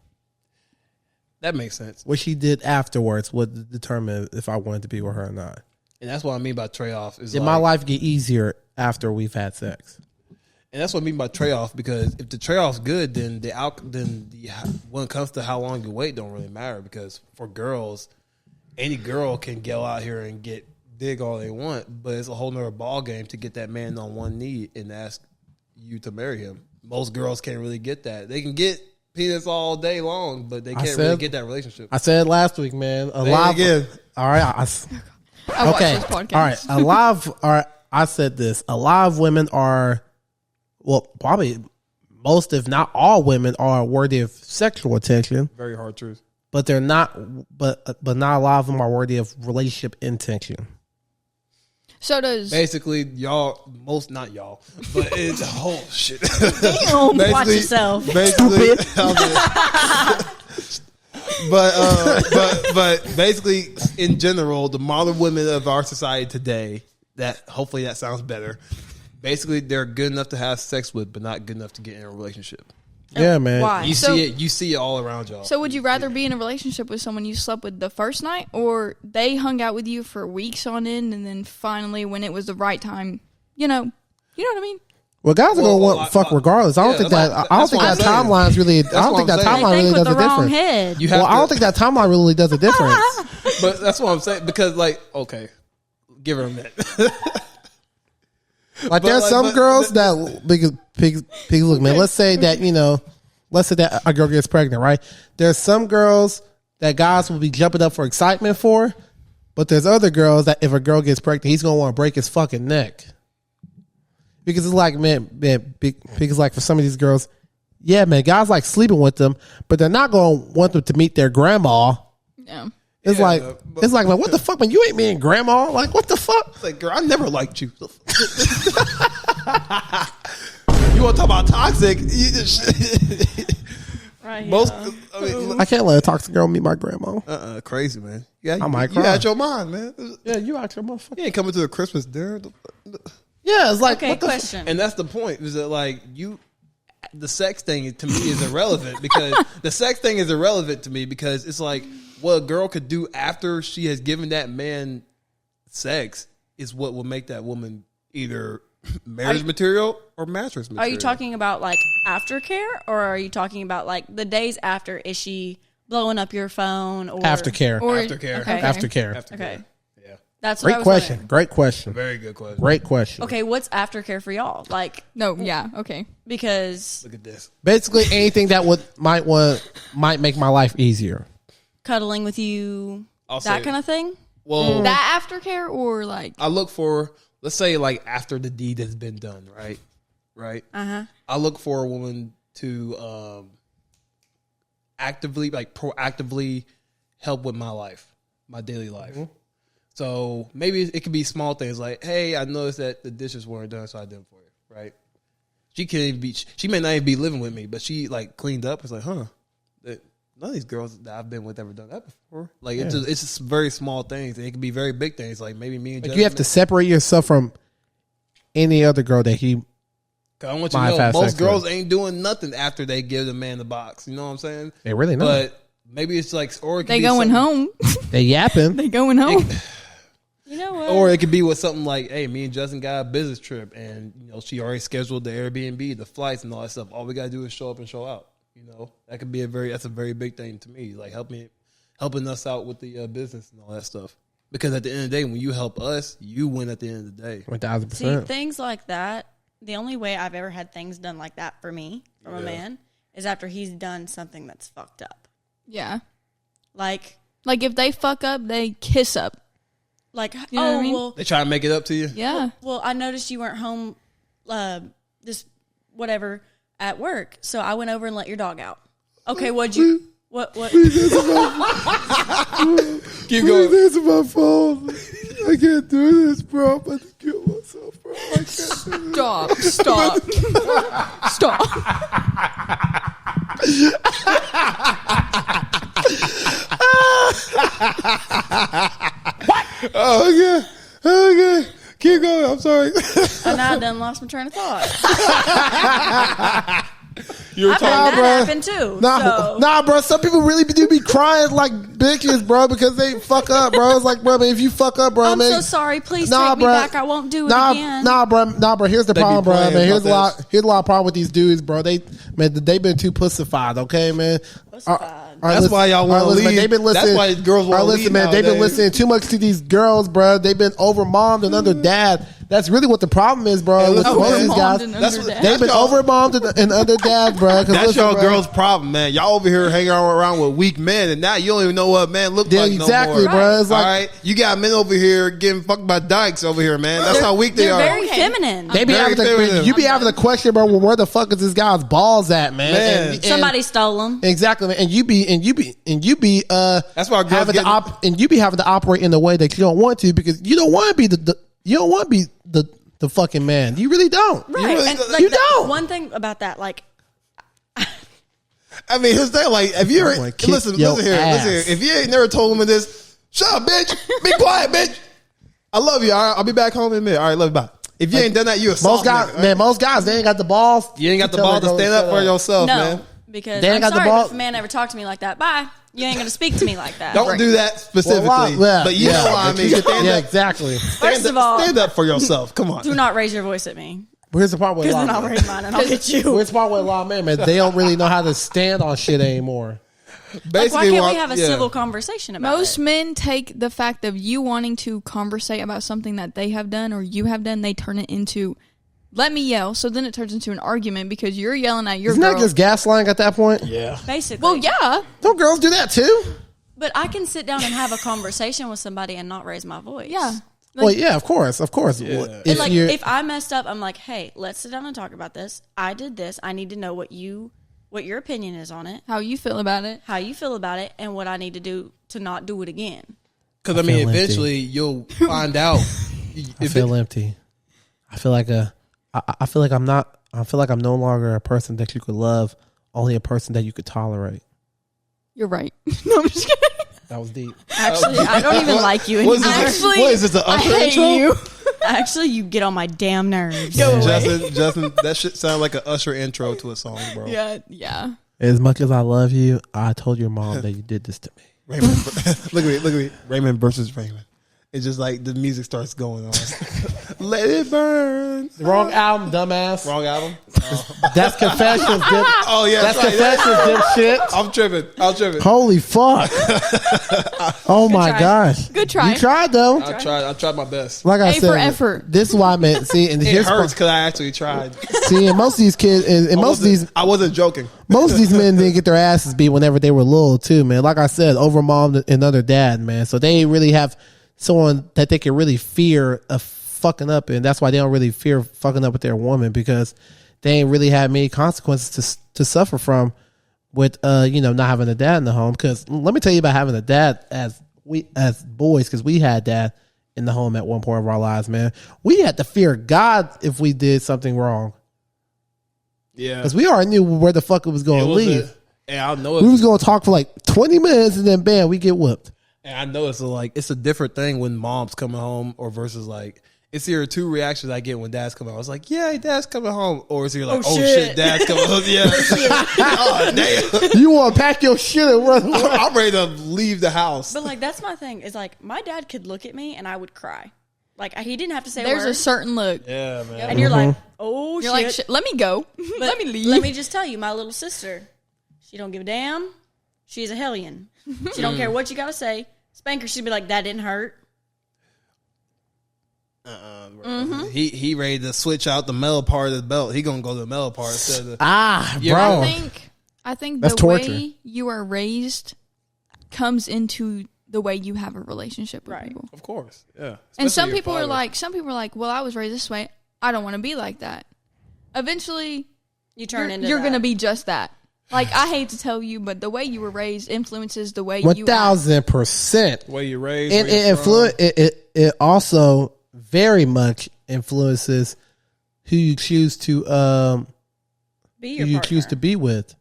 That makes sense. What she did afterwards would determine if I wanted to be with her or not. And that's what I mean by trade off. Did my life get easier after we've had sex? And that's what I mean by trade off, because if the trade off's good, then when it comes to how long you wait, don't really matter. Because for girls, any girl can go out here and get dig all they want, but it's a whole nother ball game to get that man on one knee and ask you to marry him. Most girls can't really get that. They can get penis all day long, but they can't really get that relationship. I said last week, man. Again. All right. I watched Okay. this podcast. All right. All right. I said this. A lot of women are, well, probably most, if not all women are worthy of sexual attention, Very hard truth. but they're not, but not a lot of them are worthy of relationship intention. So does Basically, not y'all, but it's whole shit. Damn, watch yourself. Basically, but basically, in general, the modern women of our society today, that hopefully that sounds better. Basically, they're good enough to have sex with, but not good enough to get in a relationship. Yeah, man. why? You see it all around y'all. So would you rather be in a relationship with someone you slept with the first night, or they hung out with you for weeks on end, and then finally, when it was the right time, you know what I mean? Well, guys are gonna Well, want fuck regardless. I don't think that. I don't that's think what that I'm saying. timeline's really. I That's don't what think that I'm saying. timeline They really think with does the a wrong difference. head. You have Well, I to- don't think that timeline really does a difference. But that's what I'm saying, because okay, give her a minute. Like there's some girls that because look, man. Let's say that let's say that a girl gets pregnant, right? There's some girls that guys will be jumping up for excitement for, but there's other girls that if a girl gets pregnant, he's gonna want to break his fucking neck. Because it's like, man, because like for some of these girls, yeah, man, guys like sleeping with them, but they're not gonna want them to meet their grandma. Yeah. It's like, man, what the fuck, man? You ain't meeting grandma. Like, what the fuck? Like, girl, I never liked you. You want to talk about toxic? Right. Most, yeah. I mean, I can't let a toxic girl meet my grandma. crazy, man. Yeah, I might you cry. had your mind, man. Yeah, you actually motherfucker. You ain't coming to a Christmas dinner. Yeah, it's like, Okay, what the question. And that's the point, is that like the sex thing to me is irrelevant, because the sex thing is irrelevant to me, because it's like what a girl could do after she has given that man sex is what will make that woman either marriage material or mattress material. Are you talking about like aftercare, or are you talking about like the days after? Is she blowing up your phone or aftercare. Or Aftercare. Okay. Aftercare. Okay, Yeah. that's what I Great was question. wondering. Great question. Very good question. Great question. Okay, what's aftercare for y'all? Like, No, yeah, okay. because Look at this. Basically, anything that might make my life easier. cuddling with you, I'll that say- kind of thing. Well, That aftercare, or like I look for, let's say, like after the deed has been done, right? Right. I look for a woman to proactively help with my life, my daily life. So maybe it could be small things like, hey, I noticed that the dishes weren't done, so I did them for you, right? She may not even be living with me, but she like cleaned up. It's like, none of these girls that I've been with ever done that before. Like it's just very small things. And it can be very big things. Like maybe me and Like Justin, you have to separate yourself from any other girl that he. 'Cause I want you might to know have most sex girls with. ain't doing nothing after they give the man the box. You know what I'm saying? They really not. But maybe it's like, or it could they be going something- home. They yapping. They going home. You know what? Or it could be with something like, hey, me and Justin got a business trip, and she already scheduled the Airbnb, the flights, and all that stuff. All we gotta do is show up and show out. That could be that's a very big thing to me. Like helping us out with the business and all that stuff. Because at the end of the day, when you help us, you win at the end of the day. 1,000%. See, things like that, the only way I've ever had things done like that for me from a man is after he's done something that's fucked up. Yeah. Like, Like if they fuck up, they kiss up. know what I mean? well, They try to make it up to you. Yeah. well, I noticed you weren't home, this whatever at work, so I went over and let your dog out. Okay, what'd you? What? Keep going. Answer my phone. I can't do this, bro. I'm about to kill myself, bro. I can't do this. Stop. Stop. Stop. Oh yeah. Okay. Keep going. I'm sorry. And now I done lost my train of thought. You're I've had talking, that bro. happen too. Nah, so. nah, bro. Some people really do be crying like bitches, bro, because they fuck up, bro. It's like, bro, man, if you fuck up, bro, I'm man. so sorry. Please Nah, take me bro. back. I won't do it Nah, again. nah, bro. Here's the They be problem, bro. playing Man, here's a about lot. Here's a lot of problem with these dudes, bro. They've been too pussified. Okay, man. Pussified. That's why y'all wanna listen, man, leave. They've been That's listening. why girls wanna listen, leave man. They've been nowadays. listening too much to these girls, bro. They've been over mommed and under dad. That's really what the problem is, bro. Hey, with listen, most of man. these guys, Mommed and That's under what- dad. they've been y'all- over mommed and under dad, bro. 'Cause That's listen, y'all bro, girls' problem, man. Y'all over here hanging around with weak men, and now you don't even know what man look Yeah, like exactly, no more. bro. It's like- all right, you got men over here getting fucked by dykes over here, man. That's how weak they They're are. very Okay. feminine. They be Very having feminine. you be having the question, bro. Well, where the fuck is this guy's balls at, man? Man. And- Somebody stole them. exactly, man. And you be That's why girls having to get- and you be having to operate in a way that you don't want to because you don't want to be the fucking man. You really don't. Right. really and don't- like you that- don't. One thing about that, like, I mean, his thing, like, if you're I'm gonna kick listen your here, ass. listen here. If you ain't never told him this, shut up, bitch. Be quiet, bitch. I love you. All right, I'll be back home in a minute. All right, love you. Bye. If you ain't done that, you a Most soft guys, nigga, man, most guys they ain't got the balls. You ain't got the tell ball their to girl stand shut up for yourself, no, man. because They ain't I'm got the sorry ball- if a man ever talked to me like that. Bye. You ain't gonna speak to me like that. Don't do that specifically, but you know what I mean. Stand yeah, up, exactly. First of all, stand up for yourself. Come on. do not raise your voice at me. Here's the part with a Because lot then I'll of raise mine and I'll hit you. here's the part with a lot of men, man. They don't really know how to stand on shit anymore. Like, why can't what- we have a yeah. civil conversation about Most it? men take the fact of you wanting to conversate about something that they have done or you have done, they turn it into, let me yell. So then it turns into an argument because you're yelling at your Isn't girl. that just gaslighting at that point? Yeah. Basically. Well, yeah. Don't girls do that too? But I can sit down and have a conversation with somebody and not raise my voice. Yeah. Well, yeah, of course. Well, Yeah. if Like, you're, if I messed up, I'm like, hey, let's sit down and talk about this. I did this. I need to know what your opinion is on it, How you feel about it. how you feel about it, and what I need to do to not do it again. Because I mean, feel empty. eventually you'll find out. I feel empty. I feel like I feel like I'm not. I feel like I'm no longer a person that you could love. Only a person that you could tolerate. You're right. No, I'm just kidding. That was deep. Actually, I don't even like you What is anymore. this? Actually, What is this? An I usher hate intro? you. Actually, you get on my damn nerves. Justin, that shit sound like an usher intro to a song, bro. Yeah. As much as I love you, I told your mom that you did this to me. Raymond, look at me. Raymond versus Raymond. It's just like the music starts going on. Let it burn. Wrong album, dumbass. Wrong album. That's Confessions, dip. Oh yeah, That's right. Confessions, dipshit. I'm tripping. Holy fuck. Oh my try. gosh. Good try. You tried though. I tried my best. Like I A said, for effort. this is why I meant. See, and It here's hurts because I actually tried. see, and most of these kids, and most of these, I wasn't joking. most of these men didn't get their asses beat whenever they were little too, man. Like I said, over mom and other dad, man. So they really have someone that they can really fear of fucking up, and that's why they don't really fear fucking up with their woman because they ain't really had many consequences to suffer from with not having a dad in the home. Because let me tell you about having a dad as boys, because we had dad in the home at one point of our lives, man. We had to fear God if we did something wrong. Yeah, Because we already knew where the fuck it was going to lead. And I know We it's, was going to talk for like 20 minutes and then bam, we get whooped. and I know it's a different thing when mom's coming home or versus like. It's either two reactions I get when dad's coming home. It's like, yeah, dad's coming home. Or it's either like, oh shit, dad's coming home. Yeah. Oh, damn. You want to pack your shit and run away. I'm ready to leave the house. But like, that's my thing. Is like, my dad could look at me and I would cry. Like, he didn't have to say There's a word. a certain look. Yeah, man. And you're like, oh You're shit. like, shit, let me go. But Let me leave. Let me just tell you, my little sister, she don't give a damn. She's a hellion. She don't care what you gotta say. Spank her, she'd be like, that didn't hurt. He ready to switch out the metal part of the belt. He gonna go to the metal part instead of Bro. I think That's the torture. way you are raised comes into the way you have a relationship with Right. people. Of course, yeah. And Especially some your people are father. like, well, I was raised this way. I don't want to be like that. Eventually, You turn into you're that. going to be just that. Like, I hate to tell you, but the way you were raised influences the way you act. 1,000%. Where you raised, And where you from. it also very much influences who you choose to be who your you partner. choose to be with.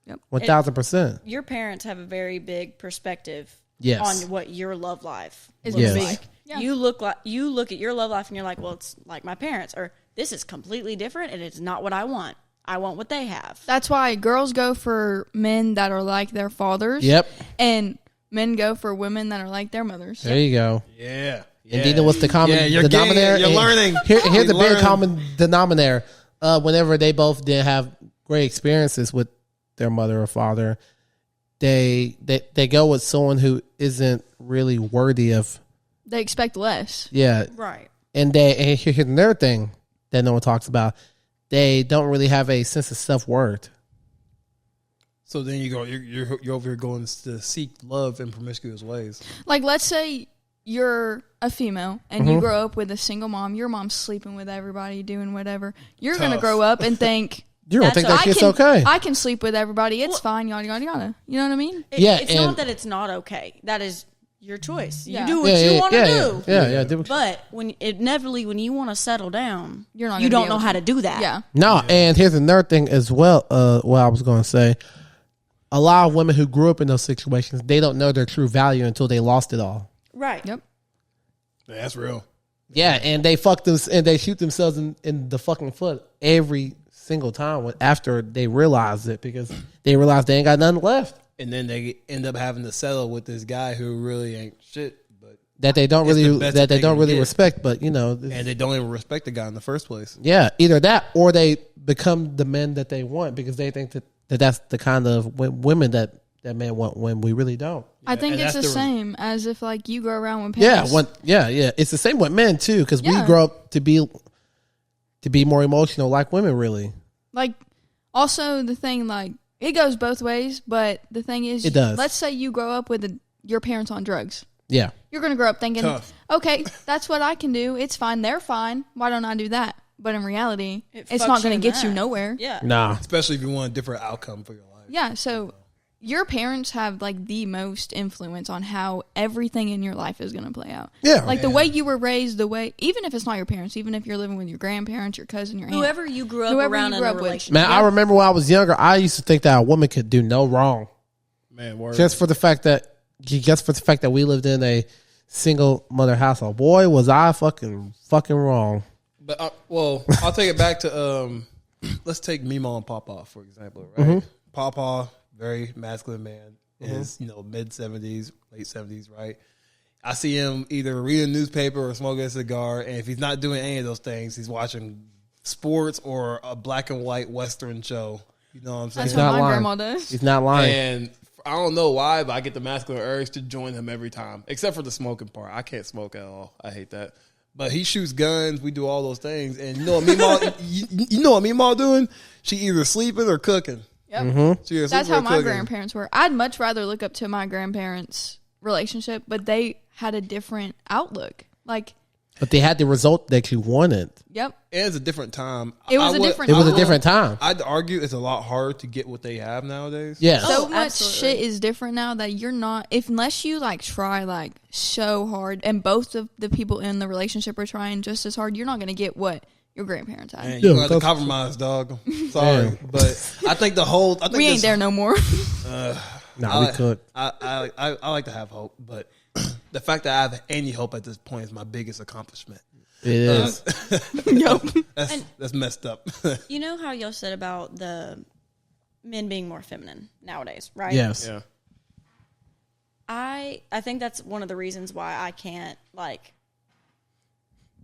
Yep. 1,000%. Your parents have a very big perspective Yes. on what your love life Is looks gonna be. like. Yeah. You look at your love life and you're like, well, it's like my parents, or this is completely different and it's not what I want. I want what they have. That's why girls go for men that are like their fathers. Yep. And men go for women that are like their mothers. There you go. Yeah. And do you know what's the common you're denominator? You're learning. Here's the You're big learning. common denominator. Whenever they both did have great experiences with their mother or father, they go with someone who isn't really worthy of. They expect less. Yeah, Right. and here's another thing that no one talks about. They don't really have a sense of self-worth. So then you're over here going to seek love in promiscuous ways. Like, let's say you're a female and you grow up with a single mom. Your mom's sleeping with everybody, doing whatever. You're going to Tough. grow up and think, You don't think that kid's okay? I can sleep with everybody. It's fine, yada, yada, yada. You know what I mean? It's and- not that it's not okay. That is your choice. Yeah. You do what you want to do. Yeah. Do what you- But inevitably, when you want to settle down, You're not you gonna don't be know able how to. to do that. Yeah. No, and here's another thing as well. What I was going to say, a lot of women who grew up in those situations, they don't know their true value until they lost it all. Right. Yep. Yeah, that's real. Yeah, and they fuck them and they shoot themselves in the fucking foot every single time after they realize it because they realize they ain't got nothing left And then they end up having to settle with this guy who really ain't shit, but that they don't It's the really best that they they don't can really get. respect. But you know, and they don't even respect the guy in the first place. yeah, either that or they become the men that they want because they think that that's the kind of women that men want when we really don't. I think and it's the that's the- same as if, like, you grow around with Yeah, parents. yeah. It's the same with men too because we Yeah. grow up to be more emotional like women. Really, Like, also the thing, like, it goes both ways, but the thing is, It does. let's say you grow up with your parents on drugs. yeah. You're going to grow up thinking, Tough. okay, that's what I can do. It's fine. They're fine. Why don't I do that? But in reality, It it's fucks not you going in to get you that. nowhere. Yeah. Nah, Especially if you want a different outcome for your life. Yeah, so your parents have, like, the most influence on how everything in your life is going to play out. yeah. Like, the way you were raised, the way, even if it's not your parents, even if you're living with your grandparents, your cousin, your aunt. Whoever you grew up Whoever around you in grew a up with. relationship. Man, I remember when I was younger, I used to think that a woman could do no wrong. Man, word. Just for the fact that we lived in a single mother household. Boy, was I fucking wrong. But well, I'll take it back to let's take Mima and Papa for example, right? Papa, very masculine man, is mid 70s, late 70s, right? I see him either reading a newspaper or smoking a cigar, and if he's not doing any of those things, he's watching sports or a black and white Western show. You know what I'm saying? That's He's what not my lying. grandma does. He's not lying. And I don't know why, but I get the masculine urge to join him every time, except for the smoking part. I can't smoke at all. I hate that. But he shoots guns. We do all those things, and you know what Meemaw, you know what Meemaw doing? She either sleeping or cooking. Yep. She either That's sleeping how or my cooking. grandparents were. I'd much rather look up to my grandparents' relationship, but they had a different outlook. Like, But they had the result that you wanted. yep. And it's a different time. It was I a would- different It was a time. different time. I'd argue it's a lot harder to get what they have nowadays. Yeah. So Oh, much absolutely. shit is different now that you're not, unless you like try like so hard and both of the people in the relationship are trying just as hard, you're not going to get what your grandparents had. Man, you Yeah, gonna have to that's- compromise, dog. Sorry, but I think We ain't there no more. Nah, we could. I like to have hope, but the fact that I have any hope at this point is my biggest accomplishment. It is. That's messed up. You know how y'all said about the men being more feminine nowadays, right? Yes. Yeah. I think that's one of the reasons why I can't like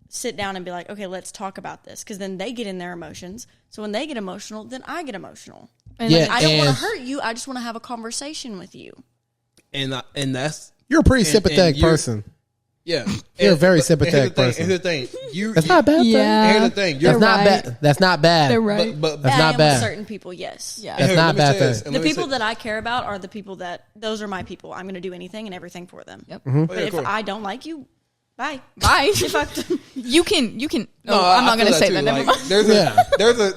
sit down and be like, okay, let's talk about this, because then they get in their emotions. So when they get emotional, then I get emotional. And Yeah. I don't want to And- hurt you. I just want to have a conversation with you. And that's You're a pretty And- sympathetic and you're- person. yeah. You're a very but sympathetic person. Here's the thing. You That's not a bad. Yeah. Here's the thing. That's You're not right. bad. That's not bad. They're right. But That's I not am bad. with certain people, yes. Yeah. That's not a bad thing. The people that I care about are the people that, those are my people. I'm going to do anything and everything for them. Yep. But if I don't like you, bye. Bye. If I, You can. No, I'm not I going to feel say too. that. Never Like,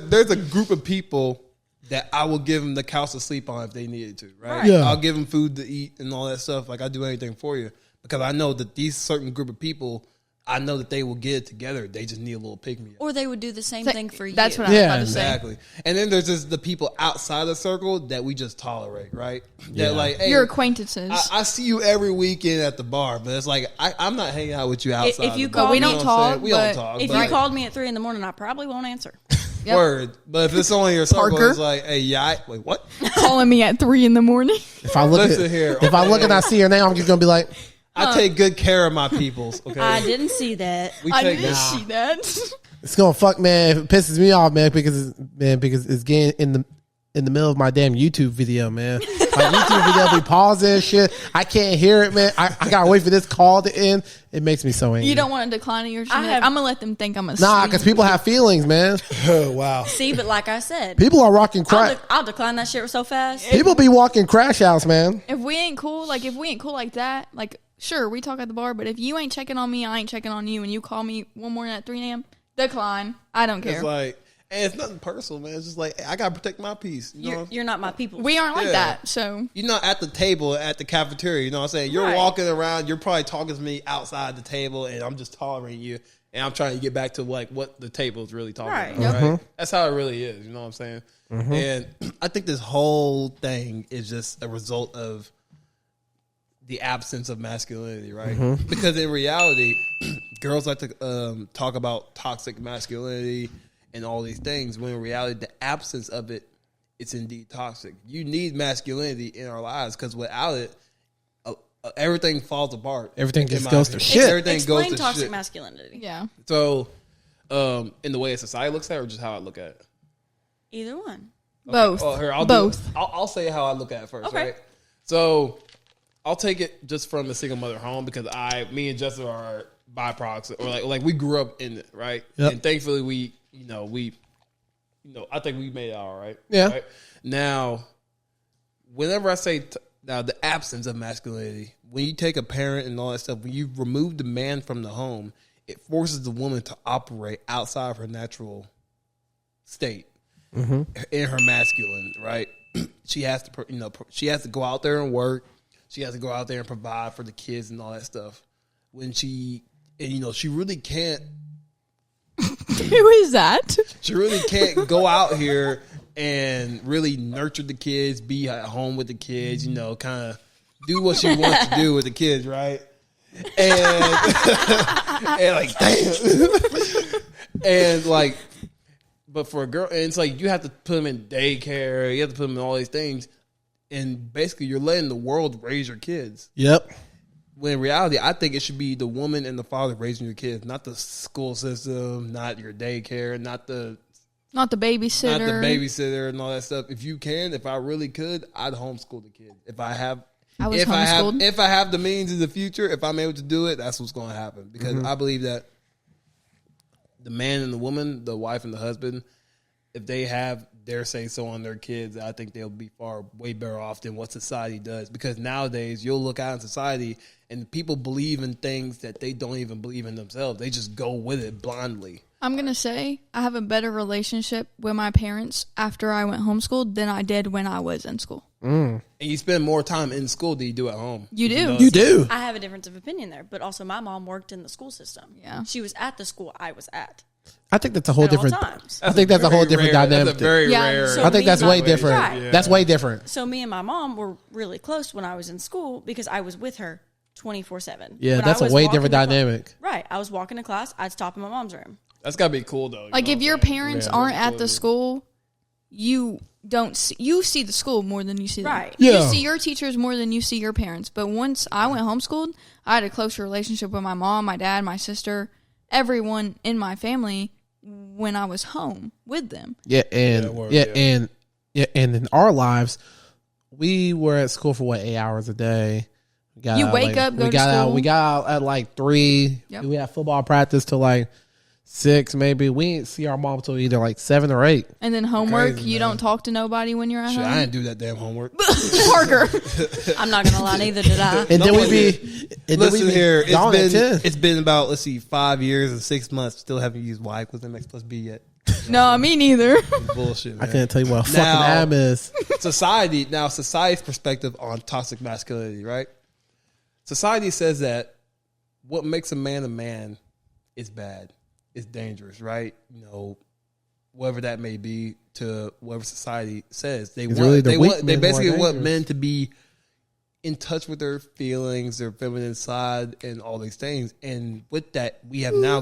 mind. there's a group of people that I will give them the couch to sleep on if they needed to, right? Right. Yeah. I'll give them food to eat and all that stuff. Like I do anything for you because I know that these certain group of people I know that they will get it together. They just need a little pick me up. Or they would do the same thing for you. That's what I was about to say. Exactly. And then there's just the people outside the circle that we just tolerate, right? That like, hey, your acquaintances. I see you every weekend at the bar, but it's like I'm not hanging out with you outside. If you the bar. call we me- don't talk. We don't but talk. If but you called me at 3 in the morning, I probably won't answer. Yep. word, but if it's only your circle, Parker. it's like, hey, yeah, wait, what? calling me at 3 in the morning. If I look Listen here, if I look and I see her name, I'm just gonna be like, I take good care of my peoples. Okay, I didn't see that. we I take didn't nah. see that. it's gonna fuck, man. It pisses me off, man, because it's getting in the middle of my damn YouTube video, man. My YouTube video be pausing and shit. I can't hear it, man. I gotta wait for this call to end. It makes me so angry. You don't want to decline it. You're just I like, have- I'm gonna let them think I'm a Nah, because people have feelings, man. Oh wow. See, but like I said, People are rocking I'll, crash. I'll decline that shit so fast. People be walking crash outs, man. If we ain't cool like that, like sure we talk at the bar, but if you ain't checking on me, I ain't checking on you, and you call me one morning at 3 a.m., decline. I don't care. It's like, and it's nothing personal, man. It's just like, hey, I gotta protect my peace. You know, You're not my people. we aren't like Yeah. that, so you're not at the table at the cafeteria. You know what I'm saying? You're Right. walking around. You're probably talking to me outside the table, and I'm just tolerating you. And I'm trying to get back to like what the table is really talking Right. about. Yep. Right? That's how it really is. You know what I'm saying? And I think this whole thing is just a result of the absence of masculinity, right? Because in reality, girls like to talk about toxic masculinity and all these things, when in reality, the absence of it, it's indeed toxic. You need masculinity in our lives, because without it, everything falls apart. Everything in just my goes to opinion. shit. Everything Explain goes to toxic shit. masculinity. yeah. So, in the way society looks at it, or just how I look at it? Either one. Both. Oh, here, I'll Both. I'll say how I look at it first, Okay. right? So, I'll take it just from the single mother home, because me and Jessica are byproducts, or like we grew up in it, right? Yep. And thankfully, we I think we made it all right. Yeah. Right? Now, whenever I say now the absence of masculinity, when you take a parent and all that stuff, when you remove the man from the home, it forces the woman to operate outside of her natural state in her masculine, right? She has to, she has to go out there and work. She has to go out there and provide for the kids and all that stuff. She really can't. Who is that? She really can't go out here and really nurture the kids, be at home with the kids, kind of do what she wants to do with the kids, right? And, and like, damn. And like, but for a girl, and it's like you have to put them in daycare, you have to put them in all these things, and basically you're letting the world raise your kids. Yep. When in reality, I think it should be the woman and the father raising your kids, not the school system, not your daycare, not the babysitter and all that stuff. If you can, if I really could, I'd homeschool the kid. If I have the means in the future, if I'm able to do it, that's what's going to happen. Because I believe that the man and the woman, the wife and the husband, if they have their say so on their kids, I think they'll be way better off than what society does. Because nowadays, you'll look out in society and people believe in things that they don't even believe in themselves. They just go with it blindly. I'm going to say I have a better relationship with my parents after I went homeschooled than I did when I was in school. And you spend more time in school than you do at home. You do. You do. I have a difference of opinion there, but also my mom worked in the school system. Yeah. She was at the school I was at. I think that's a whole At all different. times. I think that's a whole different dynamic. That's a very Yeah, rare. so I think that's me and way my- different. Right. Yeah. That's way different. So me and my mom were really close when I was in school because I was with her 24/7. Yeah, When that's I a was way walking different to class- dynamic. Right. I was walking to class. I'd stop in my mom's room. That's gotta be cool though. Like if your parents aren't at the school, you don't see, you see the school more than you see them. Right. Yeah. You see your teachers more than you see your parents. But once I went homeschooled, I had a closer relationship with my mom, my dad, my sister, everyone in my family when I was home with them. Yeah, and and in our lives, we were at school for 8 hours a day. We got You out, wake up, go we to got out. school. We got out at like 3. Yep. We had football practice till like 6, maybe. We didn't see our mom till either like 7 or 8. And then homework, Crazy, you man. don't talk to nobody when you're at Shit, home. I didn't do that damn homework. Parker. I'm not gonna lie, neither did I. And then we be and then we Listen be here, gone at 10. it's been about 5 years and 6 months. Still haven't used Y equals MX plus B yet. No, me neither. Bullshit. I Man. can't tell you what a fucking Now- ab is. Society's perspective on toxic masculinity, right? Society says that what makes a man is bad. It's dangerous, right? You know, whatever that may be to whatever society says. They basically want men to be in touch with their feelings, their feminine side, and all these things. And with that, we have now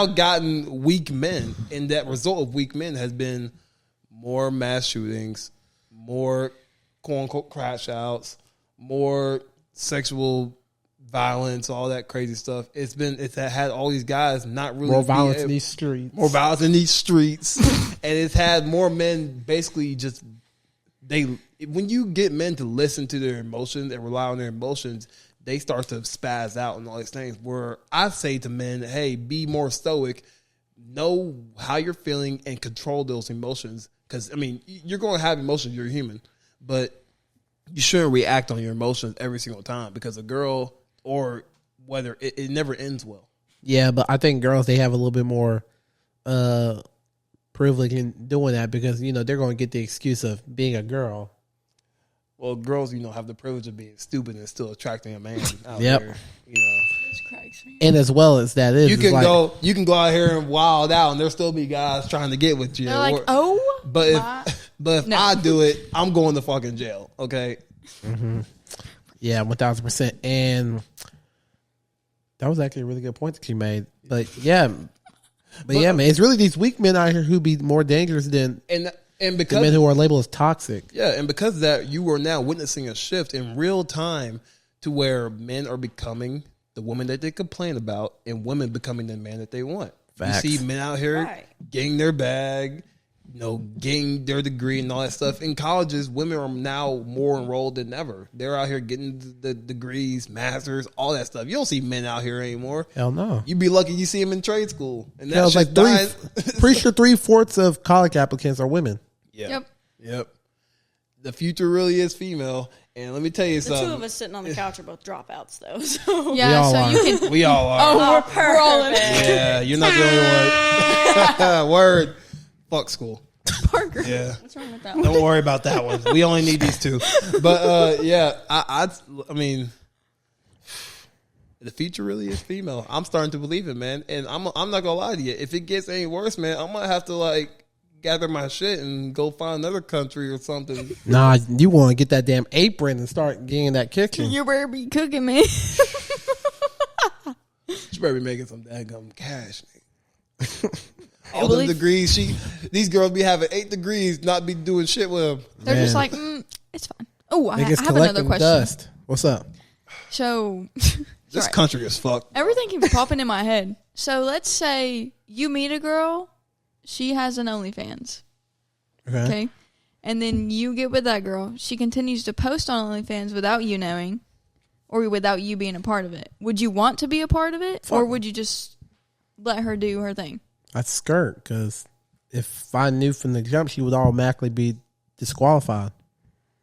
gotten weak men, and that result of weak men has been more mass shootings, more quote unquote crash outs, more sexual violence, all that crazy stuff. It's had all these guys not really more violence in these streets, and it's had more men basically just when you get men to listen to their emotions and rely on their emotions, they start to spaz out and all these things. Where I say to men, hey, be more stoic, know how you're feeling and control those emotions. Because I mean, you're going to have emotions, you're human, but you shouldn't react on your emotions every single time, because a girl, or whether it never ends well. Yeah, but I think girls, they have a little bit more privilege in doing that, because you know they're going to get the excuse of being a girl. Well, girls, you know, have the privilege of being stupid and still attracting a man out Yep. there. You know, and as well as that is, you can go out here and wild out, and there'll still be guys trying to get with you. They're like, but if No. I do it, I'm going to fucking jail. Okay. Mm-hmm. Yeah, 1,000%. And that was actually a really good point that you made. But yeah, man, it's really these weak men out here who be more dangerous than and because the men who are labeled as toxic. Yeah, and because of that, you are now witnessing a shift in real time to where men are becoming the woman that they complain about, and women becoming the man that they want. Facts. You see men out here getting their bag, you know, getting their degree and all that stuff. In colleges, women are now more enrolled than ever. They're out here getting the degrees, masters, all that stuff. You don't see men out here anymore. Hell no. You'd be lucky you see them in trade school. And Hell, that's like pretty sure 3/4 of college applicants are women. Yeah. Yep. The future really is female. And let me tell you The something. two of us sitting on the couch are both dropouts, though. So. Yeah, so are. you can. We all are. Oh, We're all in. Yeah, you're not the only one. Word. Fuck school. Parker. Yeah. What's wrong with that one? Don't worry about that one. We only need these two. But yeah, I mean, the future really is female. I'm starting to believe it, man. And I'm not gonna lie to you. If it gets any worse, man, I'm gonna have to like gather my shit and go find another country or something. Nah, you want to get that damn apron and start getting in that kitchen. You better be cooking me. She better be making some daggum cash. All them degrees, these girls be having 8 degrees, not be doing shit with them. They're just like, it's fine. Oh, I have another question. Dust. What's up? So, This sorry. country is fucked. Everything keeps popping in my head. So let's say you meet a girl, she has an OnlyFans. Okay. And then you get with that girl. She continues to post on OnlyFans without you knowing, or without you being a part of it. Would you want to be a part of it, or would you just let her do her thing? I'd skirt, because if I knew from the jump, she would automatically be disqualified.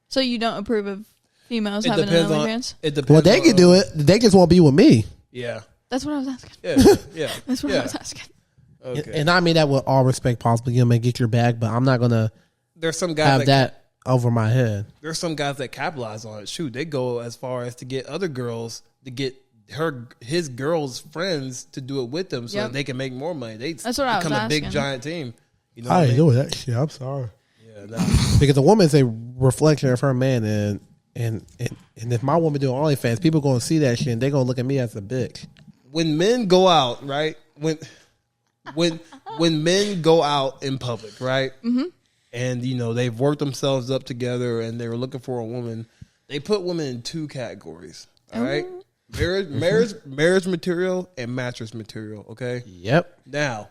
So you don't approve of females having an OnlyFans? It depends. Well, they could do it. They just won't be with me. Yeah. That's what I was asking. Yeah. That's what I was asking. Okay. And I mean that with all respect possible. You know, get your bag, but I'm not going to There's some guys have that over my head. There's some guys that capitalize on it. Shoot, they go as far as to get other girls to get his girls' friends to do it with them, so that they can make more money. That's what I was become a big asking. giant team. You know, I what I ain't mean? doing that shit. I'm sorry. Yeah, nah. Because a woman's a reflection of her man, and if my woman doing OnlyFans, people going to see that shit and they're going to look at me as a bitch. When men go out, right? When men go out in public, right? Mm-hmm. And you know they've worked themselves up together, and they were looking for a woman. They put women in 2 categories. All right, marriage material and mattress material. Okay. Yep. Now,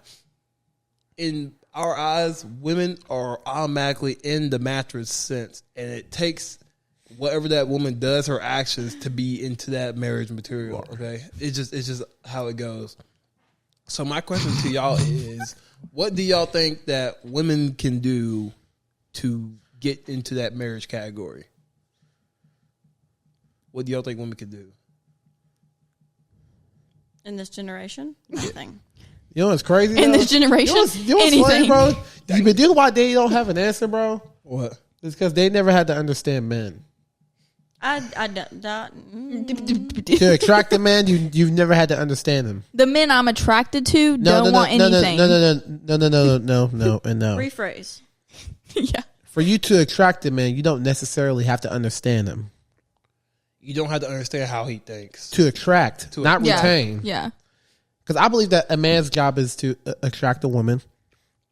in our eyes, women are automatically in the mattress sense, and it takes whatever that woman does, her actions, to be into that marriage material. Okay, it's just how it goes. So my question to y'all is, what do y'all think that women can do to get into that marriage category? What do y'all think women can do? In this generation, nothing. You know what's crazy? In though? this generation, you know what's funny, anything. bro? You been dealing why they don't have an answer, bro? What? It's because they never had to understand men. I don't. To attract a man, you've never had to understand him. The men I'm attracted to don't want anything. No. Rephrase. Yeah. For you to attract a man, you don't necessarily have to understand him. You don't have to understand how he thinks. To attract, not retain. Yeah. Because I believe that a man's job is to attract a woman,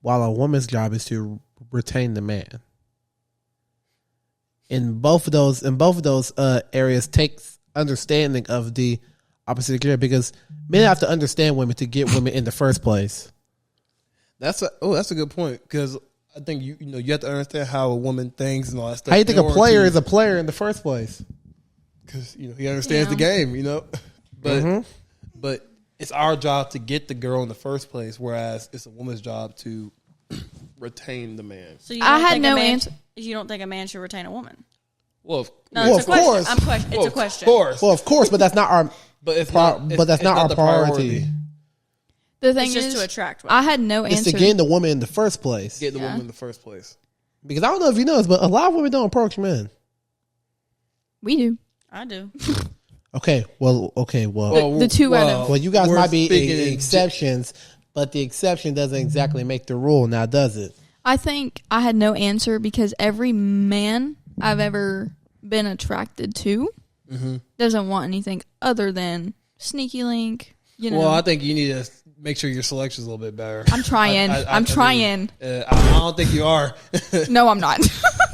while a woman's job is to retain the man. In both of those areas, takes understanding of the opposite gender, because men have to understand women to get women in the first place. That's a good point, because I think you have to understand how a woman thinks and all that stuff. How you think a player is a player in the first place? Because he understands the game, but it's our job to get the girl in the first place, whereas it's a woman's job to retain the man. So I had no answer. You don't think a man should retain a woman? Well, It's a question. course. It's a question. Of course. Well, of course, but that's not our. But that's not our the priority. The thing It's just is, to attract women. I had no It's answer. to gain the woman in the first place. Get the woman in the first place. Because I don't know if you know this, but a lot of women don't approach men. We do. I do. Okay, well. The two out of Well, you guys we're might be speaking in exceptions, but the exception doesn't exactly make the rule. Now, does it? I think I had no answer because every man I've ever been attracted to doesn't want anything other than sneaky link. Well, I think you need to make sure your selection's a little bit better. I'm trying. I'm trying. I don't think you are. No, I'm not.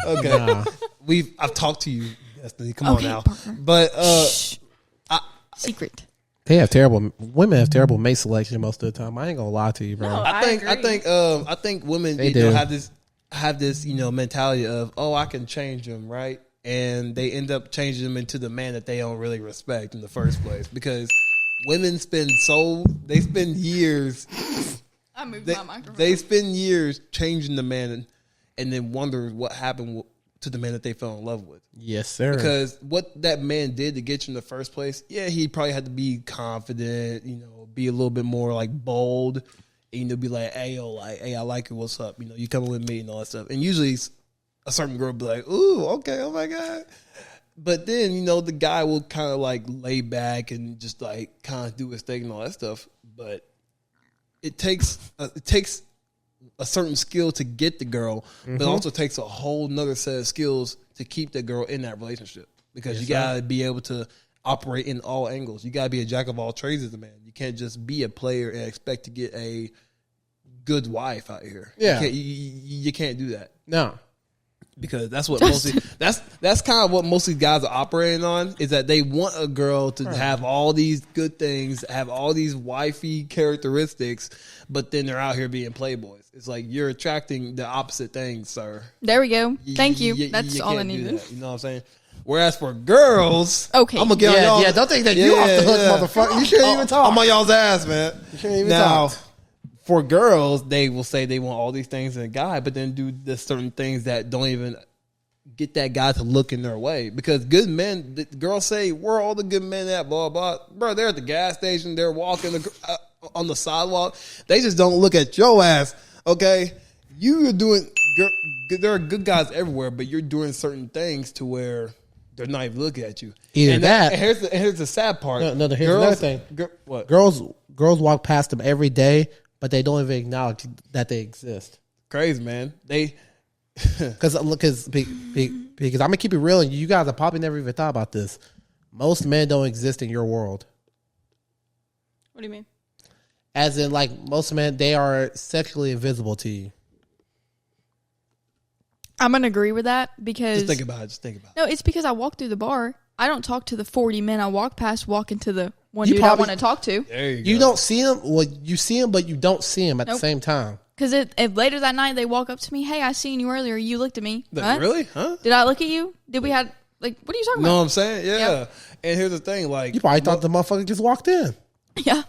Okay. Nah. I've talked to you, Destiny. Come on Okay, now. Parker. But Secret. Women have terrible mate selection most of the time. I ain't gonna lie to you, bro. No. I think women They do. have this mentality of, oh, I can change them, right? And they end up changing them into the man that they don't really respect in the first place, because women spend years. I moved They, my microphone. they spend years changing the man and then wonder what happened to the man that they fell in love with. Yes, sir. Because what that man did to get you in the first place, he probably had to be confident, be a little bit more like bold, and be like, hey, I like you, what's up? You coming with me and all that stuff. And usually a certain girl will be like, ooh, okay, oh my God. But then, the guy will kind of like lay back and just like kind of do his thing and all that stuff. But it takes a certain skill to get the girl, but it also takes a whole nother set of skills to keep the girl in that relationship, because you got to be able to operate in all angles. You got to be a jack of all trades as a man. You can't just be a player and expect to get a good wife out here. Yeah. You can't do that. No. Because that's what that's kind of what most of these guys are operating on, is that they want a girl to have all these good things, have all these wifey characteristics, but then they're out here being playboys. It's like you're attracting the opposite things, sir. There we go. Thank you. That's all I can't do needed. that. You know what I'm saying? Whereas for girls, Okay. I'm gonna get on y'all. Yeah, don't think that you off the hook, motherfucker. You shouldn't even talk. I'm on y'all's ass, man. You shouldn't even Now, talk. for girls, they will say they want all these things in a guy, but then do the certain things that don't even get that guy to look in their way. Because good men, the girls say, where are all the good men at, blah, blah. Bro, they're at the gas station. They're walking on the sidewalk. They just don't look at your ass, okay? You're doing, there are good guys everywhere, but you're doing certain things to where they're not even looking at you. Either that. And here's the sad part. No, here's another thing. What? Girls walk past them every day, but they don't even acknowledge that they exist. Crazy, man. Because I'm gonna keep it real, and you guys have probably never even thought about this. Most men don't exist in your world. What do you mean? As in, like, most men, they are sexually invisible to you. I'm gonna agree with that because Just think about it. no, it's because I walk through the bar. I don't talk to the 40 men I walk past. Walk into the one You dude probably- I want to talk to. There you go. You don't see them. Well, you see them, but you don't see them at the Nope. same time. Because if later that night they walk up to me, hey, I seen you earlier. You looked at me. What? Really? Huh? Did I look at you? Did we have like? What are you talking Know what about? I'm saying? Yeah. Yep. And here's the thing, like, You probably thought the motherfucker just walked in. Yeah.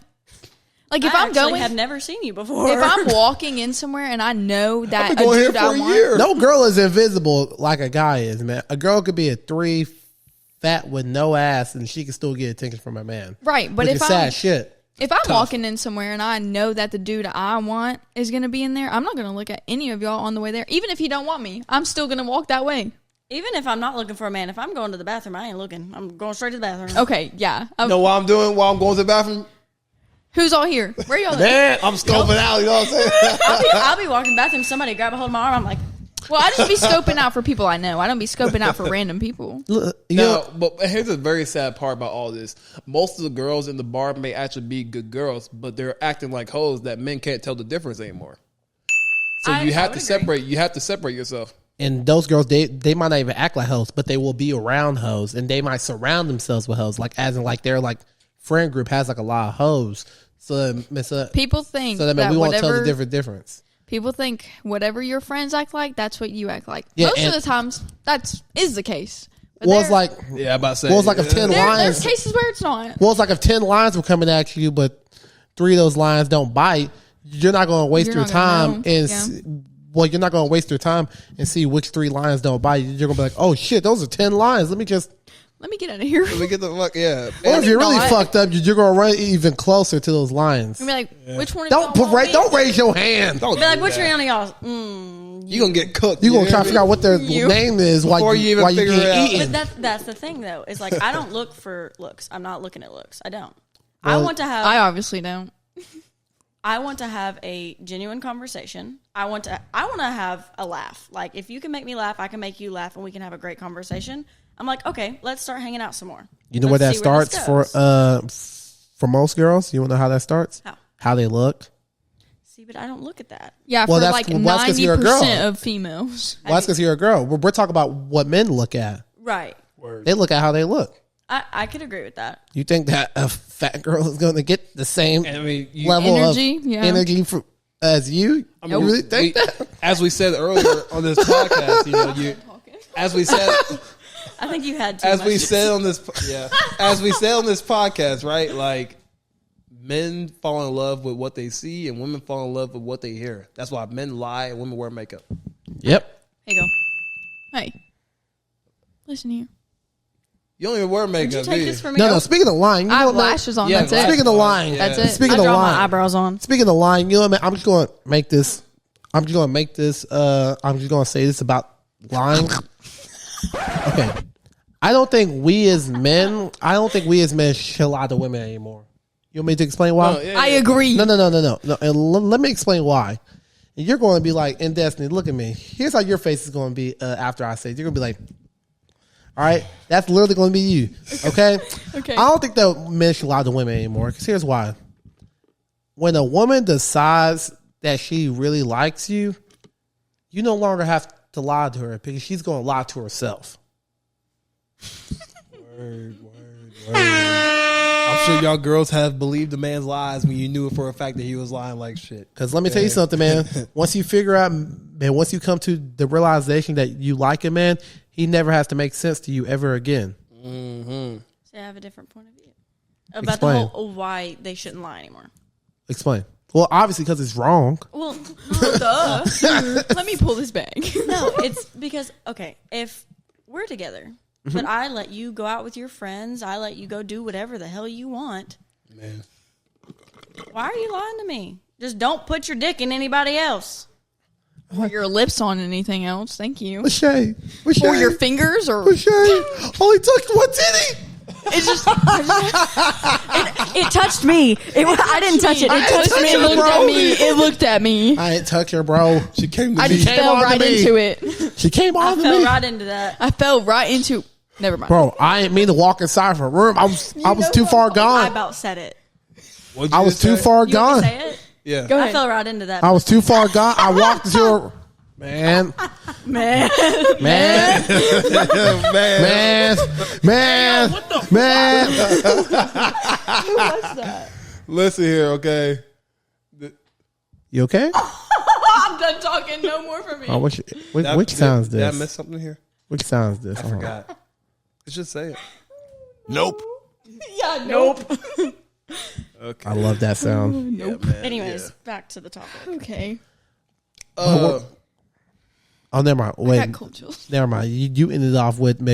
Like if I I'm actually going, have never seen you before. if I'm walking in somewhere and I know that I've been going a here dude for I a want, year. No girl is invisible like a guy is, man. A girl could be a 3, fat with no ass, and she can still get attention from a man. right? But Which if is sad shit. If I'm walking in somewhere and I know that the dude I want is going to be in there, I'm not going to look at any of y'all on the way there. Even if he don't want me, I'm still going to walk that way. Even if I'm not looking for a man, if I'm going to the bathroom, I ain't looking. I'm going straight to the bathroom. Okay, yeah. You know what I'm doing while I'm going to the bathroom? Who's all here? Where y'all? Man, I'm scoping out. You know what I'm saying? I'll be walking to the bathroom. Somebody grab a hold of my arm. I'm like, Well, I just be scoping out for people I know. I don't be scoping out for random people. No, but here's a very sad part about all this. Most of the girls in the bar may actually be good girls, but they're acting like hoes that men can't tell the difference anymore. So you have to separate. You have to separate yourself. And those girls, they might not even act like hoes, but they will be around hoes, and they might surround themselves with hoes, like as in like their like friend group has like a lot of hoes. So people think so that we won't tell the difference. People think whatever your friends act like, that's what you act like. Yeah, most of the times, that is the case. But well, it's like I'm about to say. Well, it's like if 10 lions. There's cases where it's not. Well, it's like if 10 lions were coming at you, but 3 of those lions don't bite, you're not going to waste your time well, you're not going to waste your time and see which 3 lions don't bite. You're going to be like, oh shit, those are 10 lions. Let me get out of here. Let me get the fuck, yeah. Or if you're really fucked up, you're going to run even closer to those lions. Be like, which one? Don't raise your hand. be like, which one of y'all? You're going to get cooked. You're going to try to figure out what their name is while you get eaten. But that's the thing, though. Is like, I don't look for looks. I'm not looking at looks. I don't. I obviously don't. I want to have a genuine conversation. I want to have a laugh. Like, if you can make me laugh, I can make you laugh, and we can have a great conversation. I'm like, okay, let's start hanging out some more. You know where that starts for most girls? You want to know how that starts? How they look? See, but I don't look at that. Yeah, for like 90% of females. Well, that's because you're a girl. We're talking about what men look at. Right. They look at how they look. I could agree with that. You think that a fat girl is going to get the same level energy as you? I mean, you really think that? As we said earlier on this podcast, as we said, I think you had too as much. we said on this, as we said on this podcast, right? Like, men fall in love with what they see, and women fall in love with what they hear. That's why men lie and women wear makeup. Yep. Here you go. Hey, listen here. You don't even wear makeup. Did you take this from me? No. Speaking of lying, I have lashes on. That's it. Speaking of lying, that's it. Speaking I of draw lying, my eyebrows on. Speaking of lying, you know what, man? I'm just going to make this. I'm just going to say this about lying. Okay. I don't think we as men should lie to women anymore. You want me to explain why? I agree. No. And let me explain why. And you're going to be like, in Destiny, look at me. Here's how your face is going to be after I say it. You're going to be like, all right, that's literally going to be you. Okay? Okay. I don't think that men should lie to women anymore, because here's why. When a woman decides that she really likes you, you no longer have to lie to her, because she's going to lie to herself. Word. I'm sure y'all girls have believed a man's lies when you knew for a fact that he was lying like shit. Because let me tell you something, man. Once you figure out, man, once you come to the realization that you like a man, he never has to make sense to you ever again. Mm-hmm. So I have a different point of view about the whole why they shouldn't lie anymore. Explain. Well, obviously because it's wrong. Well, duh. Let me pull this bag. No, it's because, okay, if we're together, but I let you go out with your friends, I let you go do whatever the hell you want. Man. Why are you lying to me? Just don't put your dick in anybody else. Or your lips on anything else. Thank you. Lachey. Or your fingers. Or Lachey. Only touched one titty. It just it touched me. I didn't touch it. It touched me. It looked at me. I ain't touch her, bro. She came to I me. just fell right into it. She came on to I fell me. right into that. I fell right into. Never mind. Bro, I ain't mean to walk inside her room. I was too far I gone. about said it. What'd you I was just too say? far You want gone. me to say it? Yeah. Go I ahead. fell right into that. I was too far gone. I walked into her. Man. Man. Man. Man. Man. Man. Who was that? Listen here, okay? You okay? I'm done talking. No more for me. Oh, which sounds Did I this? miss something here? Which sounds this? I forgot. Let's just say it. Nope. Yeah, nope. Okay. I love that sound. Nope. Anyways, back to the topic. Okay. Oh, never mind. I Wait, got cold chills. never mind. You ended off with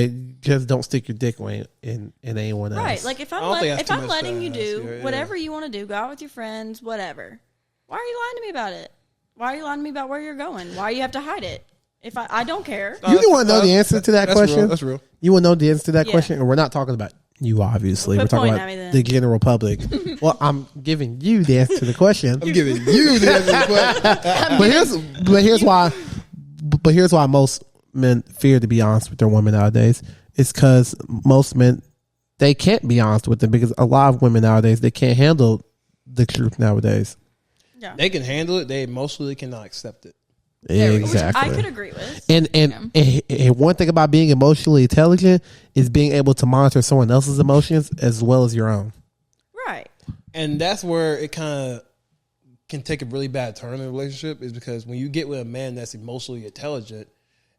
just don't stick your dick in anyone else. Right, like if I don't I'm think that's too much letting to you ask do here, yeah. whatever you want to do, go out with your friends, whatever. Why are you lying to me about it? Why are you lying to me about where you're going? Why do you have to hide it? If I don't care. You want to know the answer to that question? Real. That's real. You want to know the answer to that Yeah. question? And we're not talking about you, obviously. Quit We're talking pointing at me about then. the general public. Well, I'm giving you the answer to the question. I'm giving you the answer to the question. But here's why most men fear to be honest with their women nowadays. It's because most men, they can't be honest with them, because a lot of women nowadays, they can't handle the truth nowadays. Yeah. They can handle it. They emotionally cannot accept it. Exactly. Which I could agree with. And one thing about being emotionally intelligent is being able to monitor someone else's emotions as well as your own. Right. And that's where it kind of can take a really bad turn in a relationship, is because when you get with a man that's emotionally intelligent,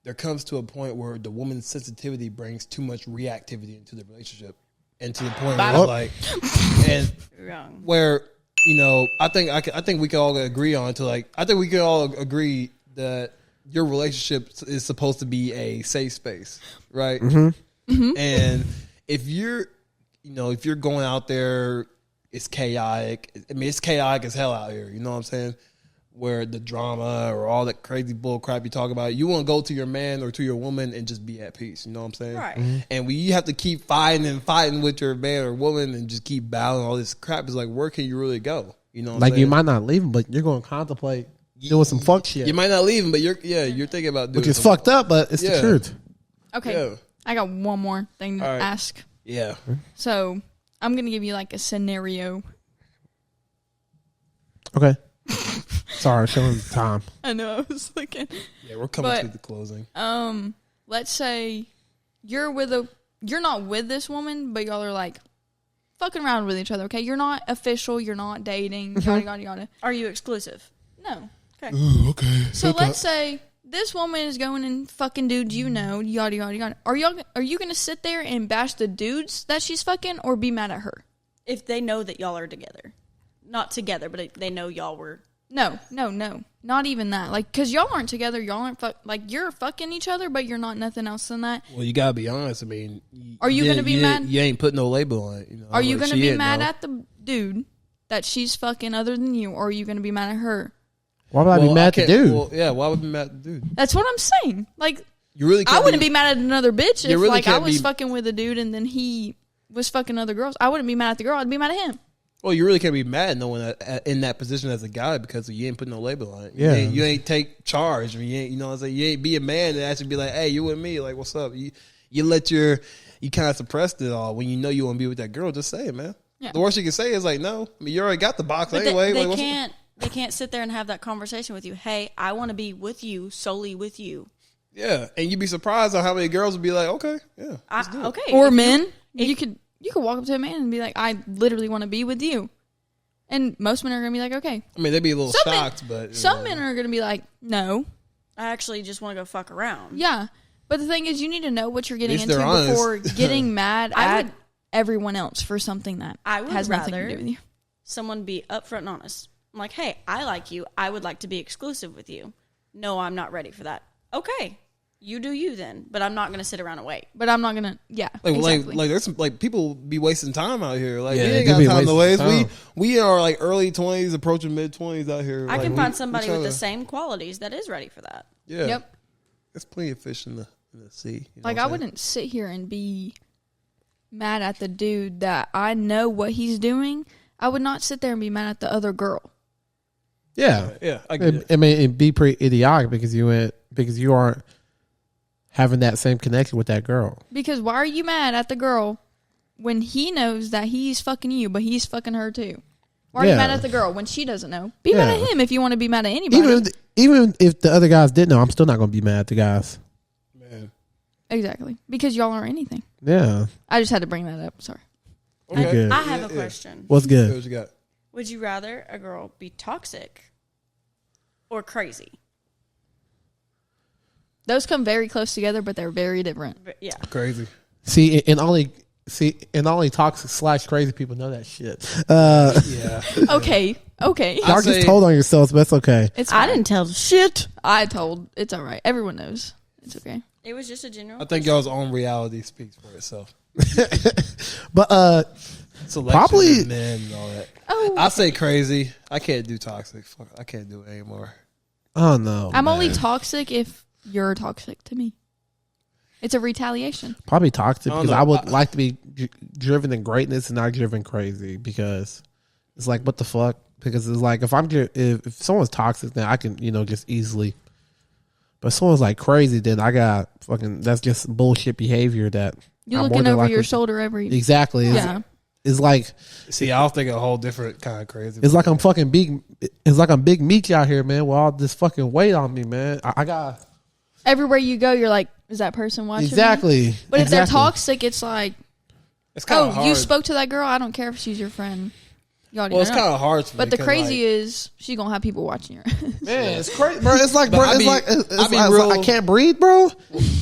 there comes to a point where the woman's sensitivity brings too much reactivity into the relationship, and to the point where it's like, and Wrong. where, you know, I think we can all agree on to, like, I think we can all agree that your relationship is supposed to be a safe space, right? And if you're going out there, it's chaotic. I mean, it's chaotic as hell out here. You know what I'm saying? Where the drama or all that crazy bull crap you talk about, you want to go to your man or to your woman and just be at peace. You know what I'm saying? Right. And when you have to keep fighting with your man or woman and just keep battling all this crap, it's like, where can you really go? You know what I'm Like, saying? you might not leave them, but you're going to contemplate doing some fuck shit. You might not leave him, but you're thinking about doing which is some- fucked up, but it's the Yeah. truth. Okay. Yeah. I got one more thing to All right. ask. Yeah. So I'm going to give you like a scenario. Okay. Sorry, showing time. I know, I was looking. Yeah, we're coming But- to the closing. Let's say you're not with this woman, but y'all are like fucking around with each other, okay? You're not official, you're not dating, yada, yada, yada. Are you exclusive? No. Okay. Okay. So let's say this woman is going and fucking dudes you know, yada, yada, yada. Are you going to sit there and bash the dudes that she's fucking, or be mad at her? If they know that y'all are together. Not together, but they know y'all were. No. Not even that. Like, because y'all aren't together, y'all aren't you're fucking each other, but you're not nothing else than that. Well, you gotta be honest. I mean, Are you gonna be mad? You ain't put no label on it. You know, Are you like, going to she be didn't mad know. at the dude that she's fucking other than you, or are you going to be mad at her? Why would I be mad at the can't- dude? Well, yeah, why would I be mad at the dude? That's what I'm saying. Like, You really can't I wouldn't be mad at another bitch if, You really like, I can't was be- fucking with a dude and then he was fucking other girls. I wouldn't be mad at the girl. I'd be mad at him. Well, you really can't be mad at no one in that position as a guy because you ain't put no label on it. Yeah. You ain't take charge. I mean, you ain't, you know what I'm saying? You ain't be a man and actually be like, hey, you and me, like, what's up? You kind of suppressed it all. When you know you want to be with that girl, just say it, man. Yeah. The worst you can say is like, no. I mean, you already got the box But anyway. they like, what's can't. They can't sit there and have that conversation with you. Hey, I want to be with you, solely with you. Yeah, and you'd be surprised on how many girls would be like, okay, yeah. Okay. Or if men. You could walk up to a man and be like, I literally want to be with you. And most men are going to be like, okay. I mean, they'd be a little Some men- shocked, but Some men are going to be like, no. I actually just want to go fuck around. Yeah. But the thing is, you need to know what you're getting least into they're honest. before getting mad I at would- everyone else for something that I would has nothing to rather do with you. someone be upfront and honest. I'm like, hey, I like you. I would like to be exclusive with you. No, I'm not ready for that. Okay. You do you then, but I'm not going to sit around and wait. But I'm not going to, yeah, Like, exactly. like there's some, like people be wasting time out here. Like Yeah, we they ain't do got be time to waste. wasting time. We are like early 20s, approaching mid 20s out here. I Like, can we- find we somebody with tryna- the same qualities that is ready for that. Yeah. Yep. There's plenty of fish in the sea. You know Like, what I I'm saying? wouldn't sit here and be mad at the dude that I know what he's doing. I would not sit there and be mad at the other girl. Yeah. Yeah, I get it. I mean, it'd be pretty idiotic because you aren't having that same connection with that girl. Because why are you mad at the girl when he knows that he's fucking you, but he's fucking her too? Why are you Yeah. mad at the girl when she doesn't know? Be mad Yeah. at him if you want to be mad at anybody. Even if the other guys did know, I'm still not going to be mad at the guys. Man. Exactly. Because y'all aren't anything. Yeah. I just had to bring that up. Sorry. You're good. I have a question. What's Yeah, good? what you got? Would you rather a girl be toxic or crazy? Those come very close together, but they're very different. But yeah. Crazy. See, and only toxic / crazy people know that shit. Yeah. Okay. Y'all say- just told on yourselves, but it's okay. It's I fine. didn't tell shit. I told. It's all right. Everyone knows. It's okay. It was just a general. I think y'all's own reality speaks for itself. But Selection Probably- of men and all that. Oh, I say crazy. I can't do toxic. Fuck, I can't do it anymore. oh no, I'm only man. toxic if you're toxic to me. It's a retaliation. Probably toxic I don't because know. I would like to be driven in greatness and not driven crazy, because it's like, what the fuck? Because it's like, if someone's toxic, then I can, just easily. But if someone's like crazy, then I got fucking, that's just bullshit behavior that You're I'm looking more than over your likely- shoulder every. Exactly. Yeah. It's like, See, I was thinking a whole different kind of crazy. it's like I'm fucking big. It's like I'm Big Meech out here, man. With all this fucking weight on me, man. I got Everywhere you go, you're like, is that person watching me? exactly. But if they're exactly. toxic, it's like, It's kind of hard. you spoke to that girl. I don't care if she's your friend. You already Well, it's know. kind of hard. For me But the 'cause, crazy like, is she gonna have people watching her. Man, it's crazy, bro. It's like, But bro, I it's be- like, I it's be like, real- I can't breathe, bro.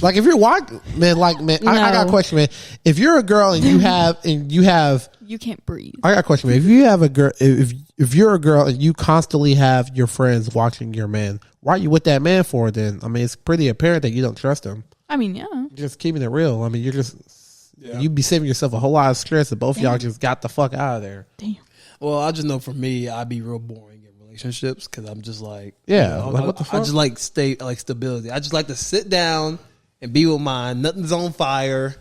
Like, if you're watching, man, I got a No. question, man. If you're a girl and you have, You can't breathe. I got a question, man. If you have a girl, if you're a girl and you constantly have your friends watching your man, why are you with that man for? Then, I mean, it's pretty apparent that you don't trust him. I mean, yeah. Just keeping it real. I mean, you're just, Yeah. you'd be saving yourself a whole lot of stress if both of y'all just got the fuck out of there. Damn. Well, I just know for me, I'd be real boring in relationships because I'm just like, Yeah, like, what the I fuck? just like stability. I just like to sit down and be with mine. Nothing's on fire.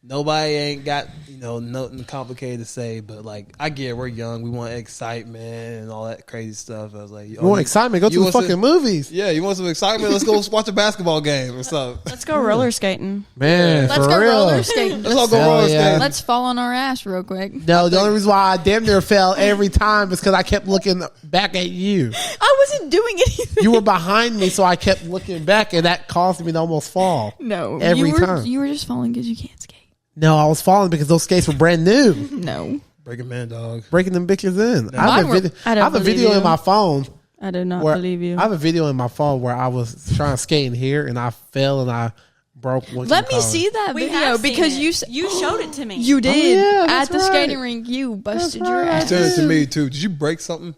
Nobody ain't got nothing complicated to say. But like, I get it, we're young. We want excitement and all that crazy stuff. I was like, You want excitement? Go to the want fucking some- movies, Yeah, you want some excitement? Let's go watch a basketball game or something. Let's go roller skating. man. Let's for go real. roller skating. Let's all go Hell roller yeah. skating. Let's fall on our ass real quick. No, the only reason why I damn near fell every time is because I kept looking back at you. I wasn't doing anything. You were behind me, so I kept looking back, and that caused me to almost fall. No, Every you were, time. You were just falling because you can't skate. No, I was falling because those skates were brand new. No, Breaking Man, dog. Breaking them bitches in. I Mine have, were- I have a video in my phone. I do not Where, believe you. I have a video in my phone where I was trying to skate in here, and I fell and I broke. let me see that We video have seen because it. You showed it to me. you did yeah, at that's the right. skating rink. You busted your right. ass. Send it to me too. Did you break something?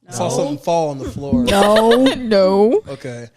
I saw something fall on the floor. No, no. Okay.